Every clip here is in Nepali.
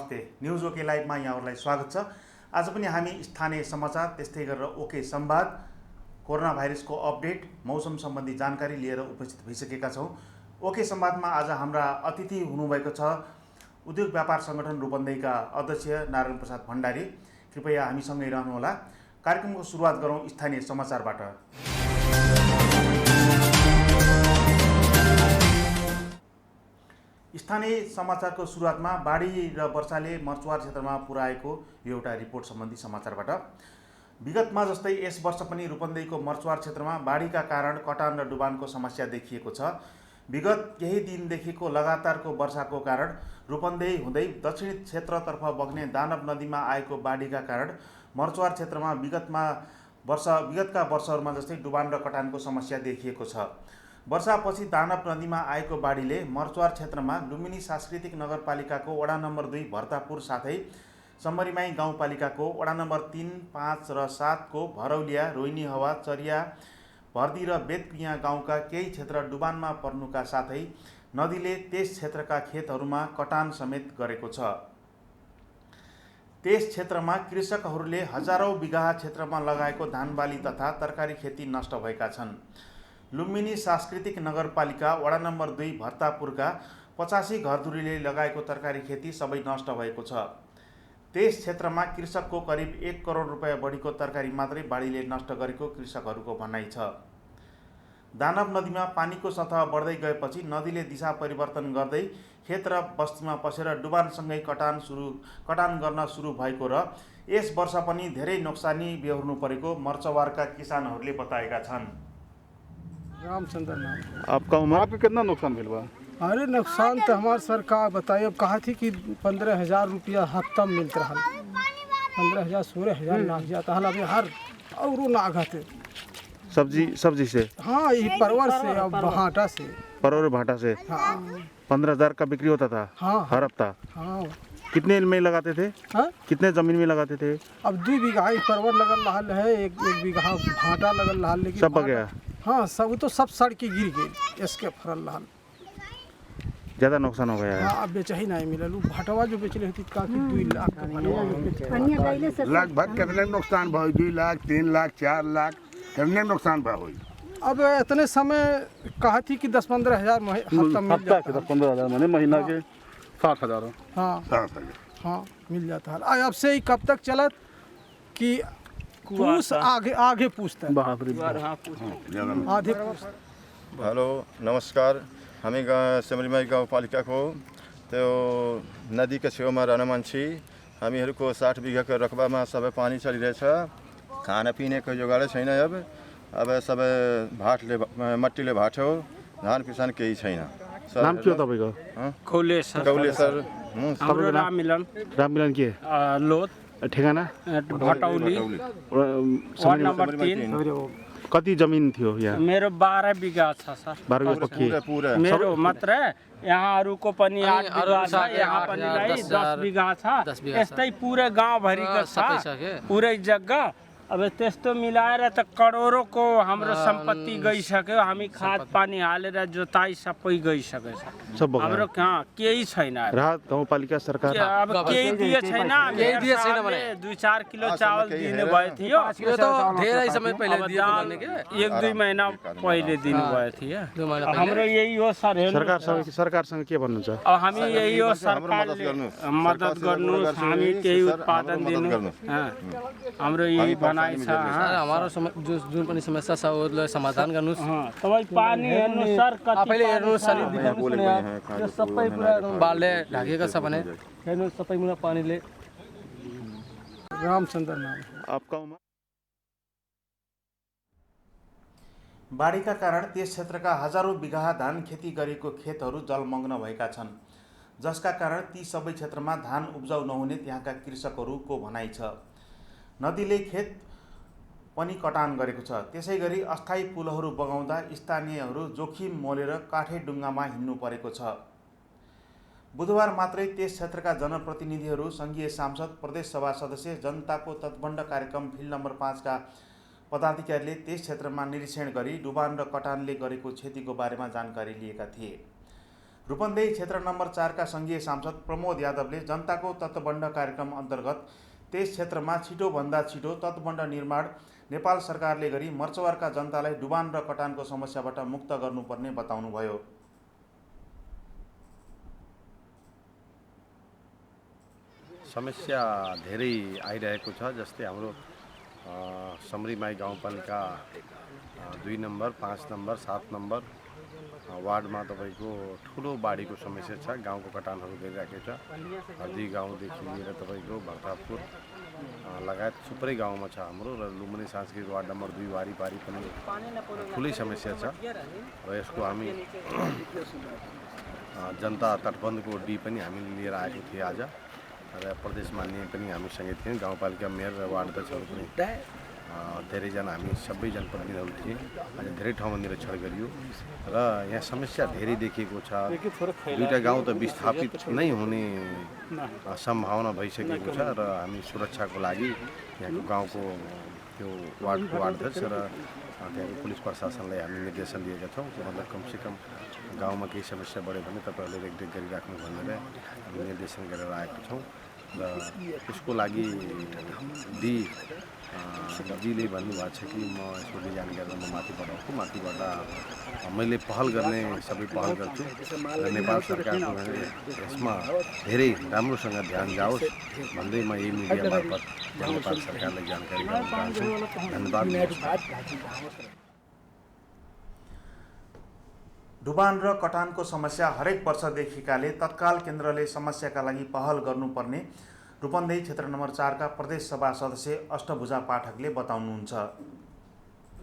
नमस्ते, न्युज ओके लाइभमा यहाँहरूलाई स्वागत छ। आज पनि हामी स्थानीय समाचार त्यस्तै गरेर ओके संवाद, कोरोना भाइरसको अपडेट, मौसम सम्बन्धी जानकारी लिएर उपस्थित भइसकेका छौँ। ओके संवादमा आज हाम्रा अतिथि हुनुभएको छ उद्योग व्यापार सङ्गठन रूपन्देहीका अध्यक्ष नारायण प्रसाद भण्डारी। कृपया हामीसँगै रहनुहोला। कार्यक्रमको सुरुवात गरौँ स्थानीय समाचारबाट। स्थानीय समाचारको सुरुवातमा बाढी र वर्षाले मर्चवार क्षेत्रमा पुर्याएको यो एउटा रिपोर्ट सम्बन्धी समाचारबाट। विगतमा जस्तै यस वर्ष पनि रूपन्देहीको मर्चवार क्षेत्रमा बाढीका कारण कटान र डुबानको समस्या देखिएको छ। विगत केही दिनदेखिको लगातारको वर्षाको कारण रूपन्देही हुँदै दक्षिणी क्षेत्रतर्फ बग्ने दानव नदीमा आएको बाढीका कारण मर्चवार क्षेत्रमा विगतका वर्षहरूमा जस्तै डुबान र कटानको समस्या देखिएको छ। वर्षापछि दानव नदीमा आएको बाढीले मर्चवार क्षेत्रमा लुम्बिनी सांस्कृतिक नगरपालिकाको वडा नम्बर 2 भर्तापुर साथै सम्बरीमाई गाउँपालिकाको वडा नम्बर 3, 5 र 7 को भरौलिया, रोहिणी हवा, चरिया, भर्दी र बेतकुइया गाउँका केही क्षेत्र डुबानमा पर्नुका साथै नदीले त्यस क्षेत्रका खेतहरूमा कटान समेत गरेको छ। त्यस क्षेत्रमा कृषकहरूले हजारौं बिघा क्षेत्रमा लगाएको धानबाली तथा तरकारी खेती नष्ट भएका छन्। लुम्बिनी सांस्कृतिक नगरपालिका वडा नम्बर 2 भर्तापुरका 85 घरधुरीले लगाएको तरकारी खेती सबै नष्ट भएको छ। त्यस क्षेत्रमा कृषकको करिब 1 करोड रुपैयाँ बढीको तरकारी मात्रै बाढीले नष्ट गरेको कृषकहरूको भनाइ छ। दानव नदीमा पानीको सतह बढ्दै गएपछि नदीले दिशा परिवर्तन गर्दै खेत र बस्तीमा पसेर डुबानसँगै कटान गर्न सुरु भएको र यस वर्ष पनि धेरै नोक्सानी बेहोर्नु परेको मर्चवारका किसानहरूले बताएका छन्। रामचंद्र नाम। आपका उम्र? आपका कितना नुकसान हुआ? अरे नुकसान तो हमारी सरकार बताइए। अब कहा थी कि 15,000 रुपया हफ्ता में मिलता रहा, 15,000 16,000 नाग जाता है। अभी हर और नाग थे सब्जी से? हाँ, ये परवर से और भाटा से। परवर भाटा से? हाँ। 15,000 का बिक्री होता था? हाँ, हर हफ्ता? हाँ। कितने में लगाते थे? हाँ? कितने जमीन में लगाते थे? अब 2 बीघा परवर लगल रहा है, एक बीघा भाटा लगल रहा, लेकिन सब गया। हाँ, सब सड़ के गिर गए। इसके फरल रहा, ज्यादा नुकसान हो गया है। हाँ, अब बेचा ही नहीं मिला। भटवा जो बेचले होती काफी 2 लाख का लगभग कितने नुकसान भाई? 2 लाख, 3 लाख, 4 लाख कितने नुकसान भाई? अब इतने समय कहा थी कि 10-15,000 हफ्ता मिल जाता है। 15,000 माने महीना के 60,000। हाँ हाँ, मिल जाता है। अब से ही कब तक चला कि पूछ आगे पूछता है। आधे हेलो नमस्कार। हामी सम्बरीमाई गाउँपालिका को तो नदी के छेउमा रहने मान्छे हामीहरूको 60 बिघाको रकबामा सबै पानी चलिरहेछ। खाना पिने को जोगाडै छैन। अब सबै मट्टीले भाट्यो, धान किसान केही छैन। नाम के हो तपाईको? कौले सर। हाम्रो राममिलन के? लोध ठेगाना? Bhatauli, ward number 3। कति जमीन थियो यहाँ? मेरो 12 बिघा छ सर। 12 बिघा के? मेरो मात्र। यहाँहरूको पनि 8 बिघा छ, यहाँ पनि 10 बिघा छ। यस्तै पुरै गाउँभरिको छ, पुरै जग्गा। अब त्यस्तो मिलाएर त करोडौँको हाम्रो सम्पत्ति गइसक्यो। हामी खाद पानी हालेर जोताई सबै गइसकेछ। हाम्रो कहाँ केही छैन। राहत गाउँपालिका सरकार अब केही दिए छैन। 2-4 किलो चावल दिनु भयो थियो। यो त धेरै समय पहिले दिएको भने के 1-2 महिना पहिले दिनु भयो थियो। हाम्रो यही हो सर। सरकारसँग के भन्नुहुन्छ? अब हामी यही हो, सरकारले मद्दत गर्नुहोस्, हामी त्यही उत्पादन दिनु। हाम्रो यही हमारो जुन पनि समस्या छ उसलाई समाधान गर्नुस्। तपाईँ पानी हेर्नु सर, आफैले हेर्नु, शरीर दिनुहोस् न यार। यो सबै पुरा बालले ढाकेको छ भने हेर्नु, सबै मुला पानीले। रामचंद्र नाम। आपका उम्र? बाढीका कारण त्यस क्षेत्रका हजारौं बिघा धान खेती गरेको खेतहरू जलमग्न भएका छन्, जसका कारण ती सबै क्षेत्रमा धान उब्जाउ नहुने त्यहाँका कृषकहरूको भनाइ छ। नदीले खेत पनि कटान गरेको छ। त्यसैगरी अस्थायी पुलहरू बगाउँदा स्थानीयहरू जोखिम मोलेर काठे डुङ्गामा हिँड्नु परेको छ। बुधबार मात्रै त्यस क्षेत्रका जनप्रतिनिधिहरू, संघीय सांसद, प्रदेश सभा सदस्य, जनताको तटबन्ध कार्यक्रम फिल्ड नम्बर 5 का पदाधिकारीले त्यस क्षेत्रमा निरीक्षण गरी डुबान र कटानले गरेको क्षतिको बारेमा जानकारी लिएका थिए। रूपन्देही क्षेत्र नम्बर 4 का सङ्घीय सांसद प्रमोद यादवले जनताको तत्त्वबन्ध कार्यक्रम अन्तर्गत त्यस क्षेत्रमा छिटोभन्दा छिटो तत्त्वबन्ध निर्माण नेपाल सरकारले गरी मर्चवारका जनतालाई डुबान र कटानको समस्याबाट मुक्त गर्नुपर्ने बताउनुभयो। समस्या धेरै आइरहेको छ। जस्तै हाम्रो समरीमाई गाउँपालिका 2 नम्बर, 5 नम्बर, 7 नम्बर वार्डमा तपाईँको ठुलो बाढीको समस्या छ। गाउँको कटानहरू गरिराखेको छ। हर्दी गाउँदेखि लिएर तपाईँको भक्तापुर लगायत थुप्रै गाउँमा छ हाम्रो। र लुम्बिनी सांस्कृतिक वार्ड नम्बर 2 वारिपारी पनि ठुलै समस्या छ। र यसको हामी जनता तटबन्धको डी पनि हामीले लिएर आएको थियौँ आज। र प्रदेश मान्य पनि हामीसँगै थियौँ। गाउँपालिका मेयर र वार्ड अध्यक्षहरू पनि धेरैजना हामी सबै जनप्रतिनिधिहरू थिए। आज धेरै ठाउँमा निरीक्षण गरियो र यहाँ समस्या धेरै देखिएको छ। 2टा गाउँ त विस्थापित नै हुने सम्भावना भइसकेको छ। र हामी सुरक्षाको लागि यहाँको गाउँको त्यो वार्डको वार्ड अध्यक्ष र त्यहाँको पुलिस प्रशासनलाई हामी निर्देशन दिएका छौँ। मतलब कमसेकम गाउँमा केही समस्या बढ्यो भने तपाईँहरूले रेखदेख गरिराख्नु भनेर हामी निर्देशन गरेर आएको छौँ। र त्यसको लागि दीले भन्नुभएको छ कि म यसको डिजाइन गरेर म माथि पठाउँछु। माथिबाट मैले पहल गर्ने सबै पहल गर्छु र नेपाल सरकारको यसमा धेरै राम्रोसँग ध्यान जाओस् भन्दै म यही मिडिया मार्फत नेपाल सरकारलाई जानकारी गराउन चाहन्छु। धन्यवाद। डुबान र कटानको समस्या हरेक वर्ष देखिएकाले तत्काल केन्द्रले समस्याका लागि पहल गर्नुपर्ने रूपन्देही क्षेत्र नम्बर 4 का प्रदेश सभा सदस्य अष्टभुजा पाठकले बताउनुहुन्छ।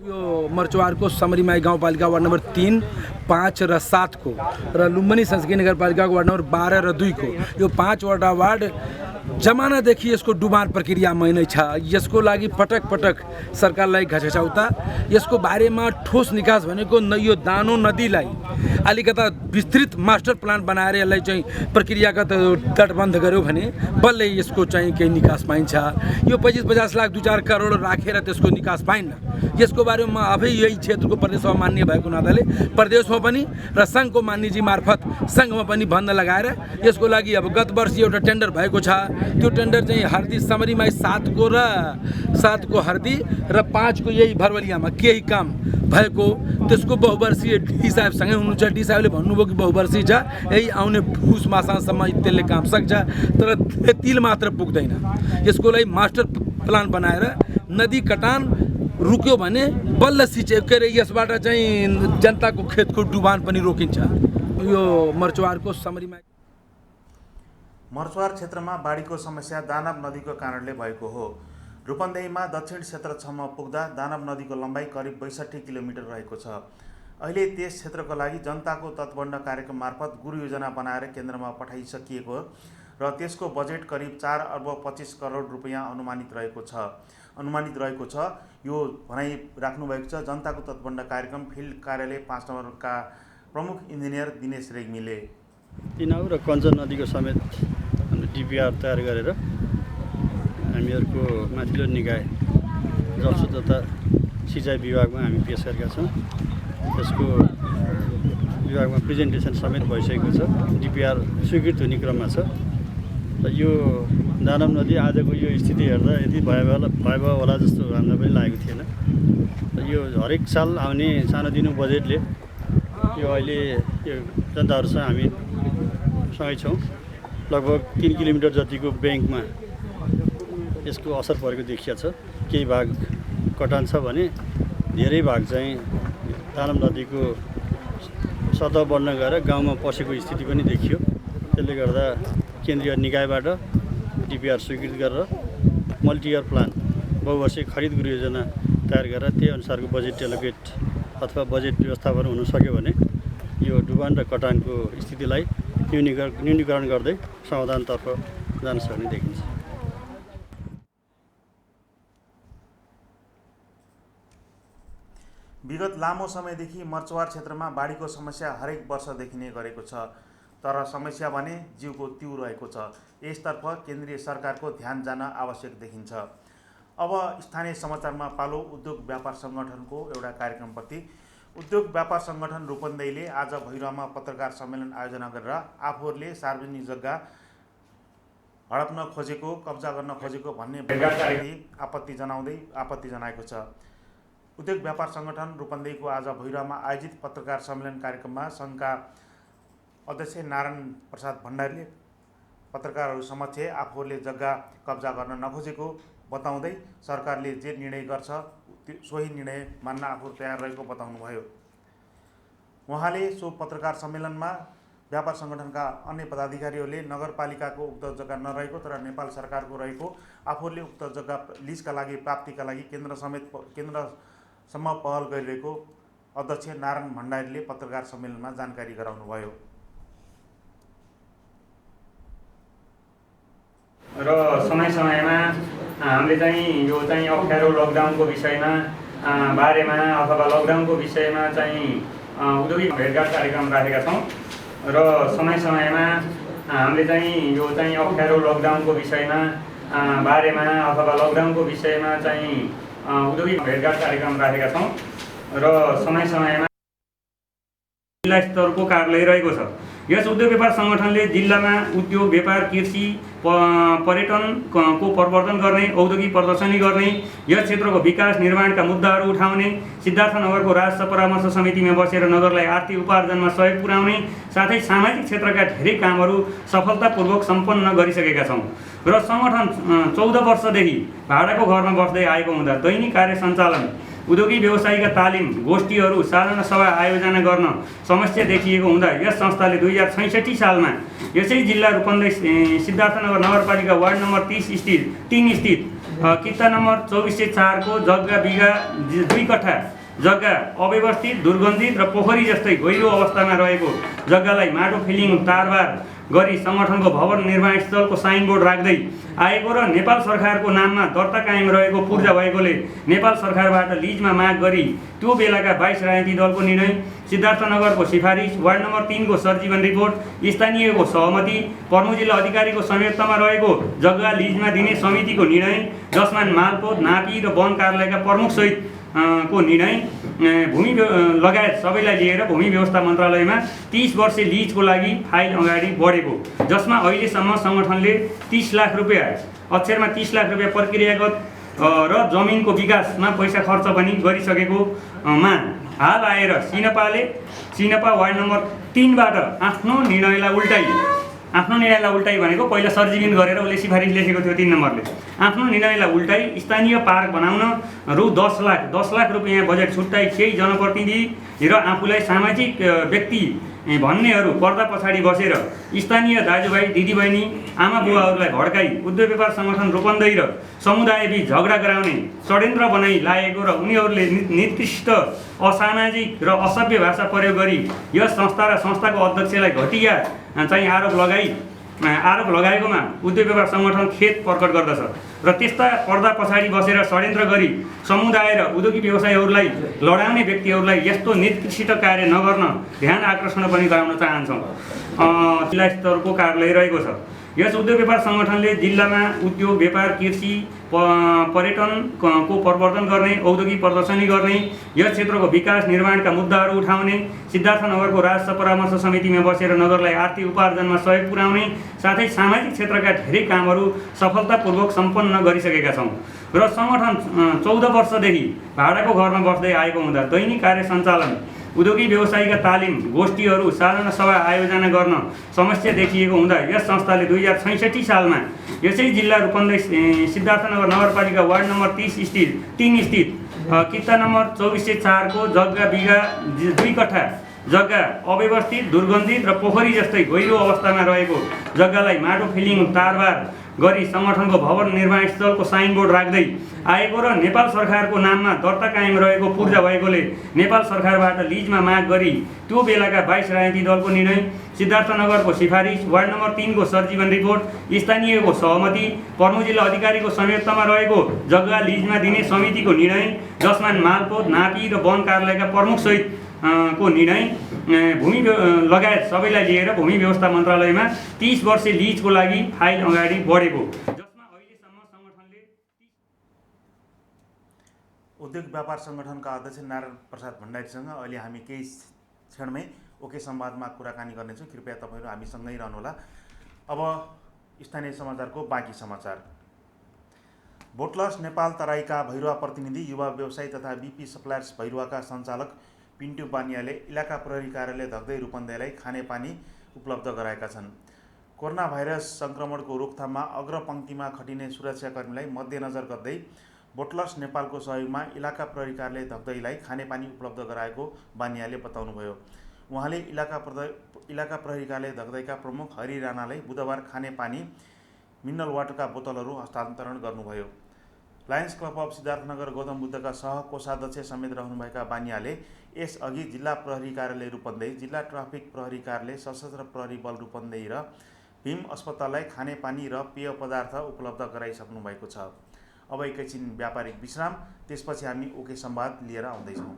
यो मर्चवारको समरीमाई गाउँपालिका वार्ड नम्बर 3, 5 र 7 को र लुम्बिनी संसदीय नगरपालिकाको वार्ड नम्बर 12 र 2 को यो 5वटा वार्ड जमानादेखि यसको डुबान प्रक्रियामा नै छ। यसको लागि पटक पटक सरकारलाई घचघचाउता। यसको बारेमा ठोस निकास भनेको यो दानो नदीलाई अलिकता विस्तृत मास्टर प्लान बनाएर यसलाई चाहिँ प्रक्रियागत तटबन्ध गर्यो भने बल्लै यसको चाहिँ केही निकास पाइन्छ। यो 25-50 लाख 2-4 करोड राखेर त्यसको निकास पाइन्न। यसको बारेमा अबै यही क्षेत्रको प्रदेशसभा मान्य भएको नाताले प्रदेशमा पनि र सङ्घको मान्यजी मार्फत सङ्घमा पनि बन्द लगाएर यसको लागि अब गत वर्ष एउटा टेन्डर भएको छ। त्यो टेन्डर चाहिँ हर्दी समरीमाई 7 को हर्दी र 5 को यही भरवलियामा केही काम भएको त्यसको बहुवर्षीय डी साहेबसँगै हुनुहुन्छ। डी साहेबले भन्नुभयो कि बहुवर्षीय छ, यही आउने पुस माससम्म त्यसले काम सक्छ, तर तिल मात्र पुग्दैन। यसको लागि मास्टर प्लान बनाएर नदी कटान रुक्यो भने बल्ल सिँचाइ के अरे यसबाट चाहिँ जनताको खेतको डुबान पनि रोकिन्छ। यो मर्चवारको समरीमाई मर्चवार क्षेत्रमा बाढीको समस्या दानव नदीको कारणले भएको हो। रूपन्देहीमा दक्षिण क्षेत्रसम्म पुग्दा दानव नदीको लम्बाइ करिब 62 किलोमिटर रहेको छ। अहिले त्यस क्षेत्रको लागि जनताको तत्त्वबन्ध कार्यक्रम मार्फत गुरु योजना बनाएर केन्द्रमा पठाइसकिएको र त्यसको बजेट करिब 4 अर्ब 25 करोड रुपियाँ अनुमानित रहेको छ। यो भनाइ राख्नुभएको छ जनताको तत्त्वबन्ध कार्यक्रम फिल्ड कार्यालय 5 नम्बरका प्रमुख इन्जिनियर दिनेश रेग्मीले। तिनाउ र कञ्चन नदीको समेत डिपिआर तयार गरेर हामीहरूको माथिल्लो निकाय जलस्रोत तथा सिँचाइ विभागमा हामी पेश गरेका छौँ। त्यसको विभागमा प्रेजेन्टेसन समेत भइसकेको छ। डिपिआर स्वीकृत हुने क्रममा छ। र यो दानव नदी आजको यो स्थिति हेर्दा यति भयावह होला जस्तो हामीलाई पनि लागेको थिएन। र यो हरेक साल आउने सानोतिनो बजेटले यो अहिले यो जनताहरूसँग हामी सँगै छौँ। लगभग 3 किलोमिटर जतिको ब्याङ्कमा यसको असर परेको देखिया छ। केही भाग कटान छ भने धेरै भाग चाहिँ दानव नदीको सतह बढ्न गएर गाउँमा पसेको स्थिति पनि देखियो। त्यसले गर्दा केन्द्रीय निकायबाट डिपिआर स्वीकृत गरेर मल्टी इयर प्लान बहुवर्षीय खरिद गुरु योजना तयार गरेर त्यही अनुसारको बजेट एलोकेट अथवा बजेट व्यवस्थापन हुन सक्यो भने यो डुबान र कटानको स्थितिलाई न्यूनीकरण गर्दै समाधानतर्फ जान सक्ने देखिन्छ। विगत लामो समयदेखि मर्चवार क्षेत्रमा बाढीको समस्या हरेक वर्ष देखिने गरेको छ। तर समस्या भने जीवको त्यू रहेको छ। यसतर्फ केन्द्रीय सरकारको ध्यान जान आवश्यक देखिन्छ। अब स्थानीय समाचारमा पालो उद्योग व्यापार सङ्गठनको एउटा कार्यक्रमप्रति। उद्योग व्यापार सङ्गठन रूपन्देहीले आज भैरवमा पत्रकार सम्मेलन आयोजना गरेर आफूहरूले सार्वजनिक जग्गा हडप्न खोजेको, कब्जा गर्न खोजेको भन्ने आपत्ति जनाएको छ। उद्योग व्यापार सङ्गठन रूपन्देहीको आज भैरवमा आयोजित पत्रकार सम्मेलन कार्यक्रममा सङ्घका अध्यक्ष नारायण प्रसाद भण्डारीले पत्रकारहरू समक्ष आफूहरूले जग्गा कब्जा गर्न नखोजेको बताउँदै सरकारले जे निर्णय गर्छ सोही निर्णय मान्न आफू तयार रहेको बताउनुभयो। उहाँले सो पत्रकार सम्मेलनमा व्यापार सङ्गठनका अन्य पदाधिकारीहरूले नगरपालिकाको उक्त जग्गा नरहेको तर नेपाल सरकारको रहेको, आफूहरूले उक्त जग्गा लिजका लागि प्राप्तिका लागि केन्द्रसम्म पहल गरिरहेको अध्यक्ष नारायण भण्डारीले पत्रकार सम्मेलनमा जानकारी गराउनुभयो। र समयमा हामीले चाहिँ यो चाहिँ अप्ठ्यारो लकडाउनको विषयमा बारेमा अथवा लकडाउनको विषयमा चाहिँ औद्योगिक भेटघाट कार्यक्रम राखेका छौँ र समयमा हामीले चाहिँ यो चाहिँ अप्ठ्यारो लकडाउनको विषयमा बारेमा अथवा लकडाउनको विषयमा चाहिँ औद्योगिक भेटघाट कार्यक्रम राखेका छौँ र समयमा जिल्ला स्तरको कार्यालय रहेको छ। यस उद्योग व्यापार सङ्गठनले जिल्लामा उद्योग व्यापार कृषि पर्यटनको प्रवर्धन गर्ने, औद्योगिक प्रदर्शनी गर्ने, यस क्षेत्रको विकास निर्माणका मुद्दाहरू उठाउने, सिद्धार्थनगरको राजस्व परामर्श समितिमा बसेर नगरलाई आर्थिक उपार्जनमा सहयोग पुर्याउने, साथै सामाजिक क्षेत्रका धेरै कामहरू सफलतापूर्वक सम्पन्न गरिसकेका छौँ र सङ्गठन 14 वर्षदेखि भाडाको घरमा बस्दै आएको हुँदा दैनिक कार्य सञ्चालन, उद्योगिक व्यवसायीका तालिम, गोष्ठीहरू, साधारण सभा आयोजना गर्न समस्या देखिएको हुँदा यस संस्थाले 2066 सालमा यसै जिल्ला रूपन्देही सिद्धार्थनगर नगरपालिका वार्ड नम्बर 3 स्थित किता नम्बर 2404 को जग्गा बिघा 2 कट्ठा जग्गा अव्यवस्थित, दुर्गन्धित र पोखरी जस्तै गहिरो अवस्थामा रहेको जग्गालाई माटो फिलिङ तारबार गरी सङ्गठनको भवन निर्माण स्थलको साइनबोर्ड राख्दै आएको र नेपाल सरकारको नाममा दर्ता कायम रहेको पूर्जा भएकोले नेपाल सरकारबाट लिजमा माग गरी त्यो बेलाका 22 राजनीतिक दलको निर्णय, सिद्धार्थनगरको सिफारिस, वार्ड नम्बर 3 को सरजीवन रिपोर्ट, स्थानीयको सहमति, प्रमुख जिल्ला अधिकारीको संयुक्तमा रहेको जग्गा लिजमा दिने समितिको निर्णय, जसमा मालपोत, नापी र वन कार्यालयका प्रमुख सहित को निर्णय, भूमि लगायत सबैलाई लिएर भूमि व्यवस्था मन्त्रालयमा 30 वर्षे लिजको लागि फाइल अगाडि बढेको, जसमा अहिलेसम्म सङ्गठनले 30 लाख रुपियाँ अक्षरमा 30 लाख रुपियाँ प्रक्रियागत र जमिनको विकासमा पैसा खर्च पनि गरिसकेको मा हाल आएर सिनपा वार्ड नम्बर 3 बाट आफ्नो निर्णयलाई उल्टाई भनेको पहिला सरजीविन गरेर उसले सिफारिस लेखेको थियो 3 नम्बरले, आफ्नो निर्णयलाई उल्टाई स्थानीय पार्क बनाउन रु 10 लाख रुपियाँ बजेट छुट्टाई केही जनप्रतिनिधि र आफूलाई सामाजिक व्यक्ति भन्नेहरू पर्दा पछाडि बसेर स्थानीय दाजुभाइ दिदीबहिनी आमा बुवाहरूलाई भड्काई उद्योग व्यापार सङ्गठन रूपन्देही र समुदायबीच झगडा गराउने षड्यन्त्र बनाई लागेको र उनीहरूले निकृष्ट, असामाजिक र असभ्य भाषा प्रयोग गरी यस संस्था र संस्थाको अध्यक्षलाई घटिया चाहिँ आरोप लगाएकोमा उद्योग व्यापार सङ्गठन खेद प्रकट गर्दछ र त्यस्ता पर्दा पछाडि बसेर षड्यन्त्र गरी समुदाय र उद्योगिक व्यवसायीहरूलाई लडाउने व्यक्तिहरूलाई यस्तो निकृष्ट कार्य नगर्न ध्यान आकर्षण पनि गराउन चाहन्छौँ। जिल्ला स्तरको कार्यालय रहेको छ। यस उद्योग व्यापार सङ्गठनले जिल्लामा उद्योग व्यापार कृषि पर्यटनको प्रवर्धन गर्ने, औद्योगिक प्रदर्शनी गर्ने, यस क्षेत्रको विकास निर्माणका मुद्दाहरू उठाउने, सिद्धार्थनगरको राजस्व परामर्श समितिमा बसेर नगरलाई आर्थिक उपार्जनमा सहयोग पुर्याउने, साथै सामाजिक क्षेत्रका धेरै कामहरू सफलतापूर्वक सम्पन्न गरिसकेका छौँ र सङ्गठन 14 वर्षदेखि भाडाको घरमा बस्दै आएको हुँदा दैनिक कार्य सञ्चालन, उद्योगिक व्यवसायीका तालिम, गोष्ठीहरू, साधारण सभा आयोजना गर्न समस्या देखिएको हुँदा यस संस्थाले 2066 सालमा यसै जिल्ला रूपन्देही सिद्धार्थनगर नगरपालिका वार्ड नम्बर 3 स्थित किता नम्बर 2404 को जग्गा बिघा 2 कट्ठा जग्गा अव्यवस्थित, दुर्गन्धित र पोखरी जस्तै गहिरो अवस्थामा रहेको जग्गालाई माटो फिलिङ तारबार गरी सङ्गठनको भवन निर्माण स्थलको साइनबोर्ड राख्दै आएको र नेपाल सरकारको नाममा दर्ता कायम रहेको पूर्जा भएकोले नेपाल सरकारबाट लिजमा माग गरी त्यो बेलाका 22 राजनीतिक दलको निर्णय, सिद्धार्थनगरको सिफारिस, वार्ड नम्बर 3 को सरजीवन रिपोर्ट, स्थानीयको सहमति, प्रमुख जिल्ला अधिकारीको संयुक्तमा रहेको जग्गा लिजमा दिने समितिको निर्णय, जसमा मालपोत, नापी र वन कार्यालयका प्रमुख सहित को निर्णय, भूमि लगायत सबैलाई लिएर भूमि व्यवस्था मन्त्रालयमा 30 वर्षे लिजको लागि फाइल अगाडि बढेको, जसमा अहिलेसम्म सङ्गठनले उद्योग व्यापार सङ्गठनका अध्यक्ष नारायण प्रसाद भण्डारीसँग अहिले हामी केही क्षणमै ओके संवादमा कुराकानी गर्नेछौँ। कृपया तपाईँहरू हामीसँगै रहनुहोला। अब स्थानीय समाचारको बाँकी समाचार। बोटलस नेपाल तराईका भैरुवा प्रतिनिधि, युवा व्यवसायी तथा बीपी सप्लायर्स भैरुवाका सञ्चालक पिन्टु बानियाले इलाका प्रहरी कार्यालय धक्दै रूपन्देहीलाई खानेपानी उपलब्ध गराएका छन्। कोरोना भाइरस सङ्क्रमणको रोकथाममा अग्रपङ्क्तिमा खटिने सुरक्षाकर्मीलाई मध्यनजर गर्दै बोटलस नेपालको सहयोगमा इलाका प्रहरी कार्यालय धक्दैलाई खानेपानी उपलब्ध गराएको बानियाले बताउनुभयो। उहाँले इलाका प्रहरी कार्यालय धक्दैका प्रमुख हरि राणालाई बुधबार खानेपानी मिनरल वाटरका बोतलहरू हस्तान्तरण गर्नुभयो। लायन्स क्लब अफ सिद्धार्थनगर गौतम बुद्धका सह-कोषाध्यक्ष समेत रहनुभएका बानियाले यसअघि जिल्ला प्रहरी कार्यालय रूपन्देही, जिल्ला ट्राफिक प्रहरी कार्यालय, सशस्त्र प्रहरी बल रूपन्देही र भीम अस्पताललाई खानेपानी र पेय पदार्थ उपलब्ध गराइसक्नु भएको छ। अब एकैछिन व्यापारिक विश्राम, त्यसपछि हामी ओके संवाद लिएर आउँदैछौँ।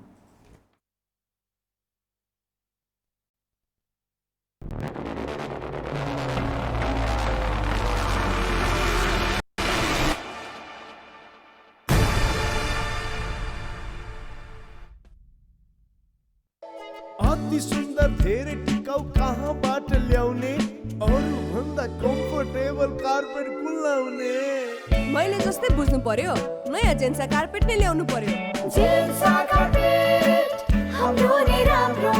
अति सुन्दर धेरै टिकाउ कहाँबाट ल्याउने, अरू भन्दा कम्फर्टेबल कार्पेट कुन लाउने? मैले जस्तै बुझ्नु पर्यो, नयाँ जेन्सा कार्पेट नै ल्याउनु पर्यो। जेन्सा कार्पेट हाम्रो नै राम्रो।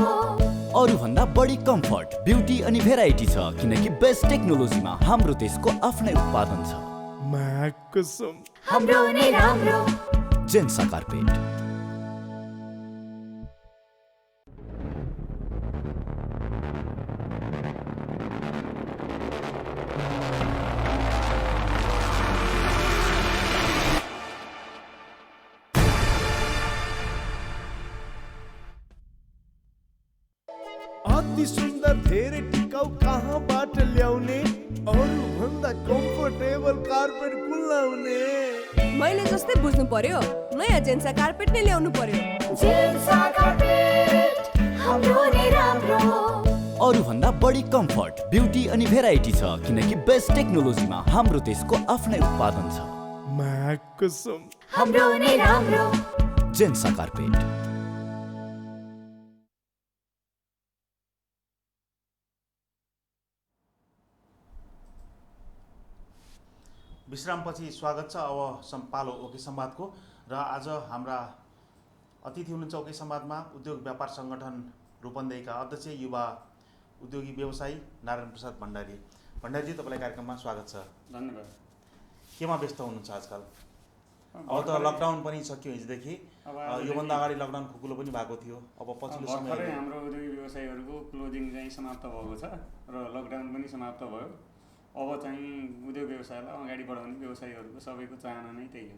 अरू भन्दा बढी कम्फर्ट, ब्युटी अनि भेराइटी छ, किनकि बेस्ट टेक्नोलोजीमा हाम्रो देशको आफ्नै उत्पादन छ। कसम हाम्रो नै राम्रो। जेन्सा कार्पेट। अति सुन्दर धेरै टिकाउ कहाँबाट ल्याउने, अरू भन्दा कम्फर्टेबल कार्पेट कुन लाउने? मैले जस्तै बुझ्नु पर्यो, नयाँ जेन्सा कार्पेट नै ल्याउनु पर्यो। जेन्सा कार्पेट हाम्रो नै राम्रो। अरू भन्दा बढी कम्फर्ट, ब्युटी अनि भेराइटी छ, किनकि बेस्ट टेक्नोलोजीमा हाम्रो देशको आफ्नै उत्पादन छ। कसम हाम्रो नै राम्रो। जेन्सा कार्पेट। विश्रामपछि स्वागत छ। अब पालो ओके संवादको र आज हाम्रा अतिथि हुनुहुन्छ ओके संवादमा उद्योग व्यापार सङ्गठन रूपन्देहीका अध्यक्ष, युवा उद्योगी व्यवसायी नारायण प्रसाद भण्डारी। भण्डारीजी, तपाईँलाई कार्यक्रममा स्वागत छ। धन्यवाद। केमा व्यस्त हुनुहुन्छ आजकल? अब त लकडाउन पनि सकियो हिजोदेखि, योभन्दा अगाडि लकडाउन खुकुलो पनि भएको थियो। अब पछिल्लो समय हाम्रो उद्योगी व्यवसायीहरूको क्लोजिङ चाहिँ समाप्त भएको छ र लकडाउन पनि समाप्त भयो। अब चाहिँ उद्योग व्यवसायलाई अगाडि बढाउने व्यवसायीहरूको सबैको चाहना नै त्यही हो।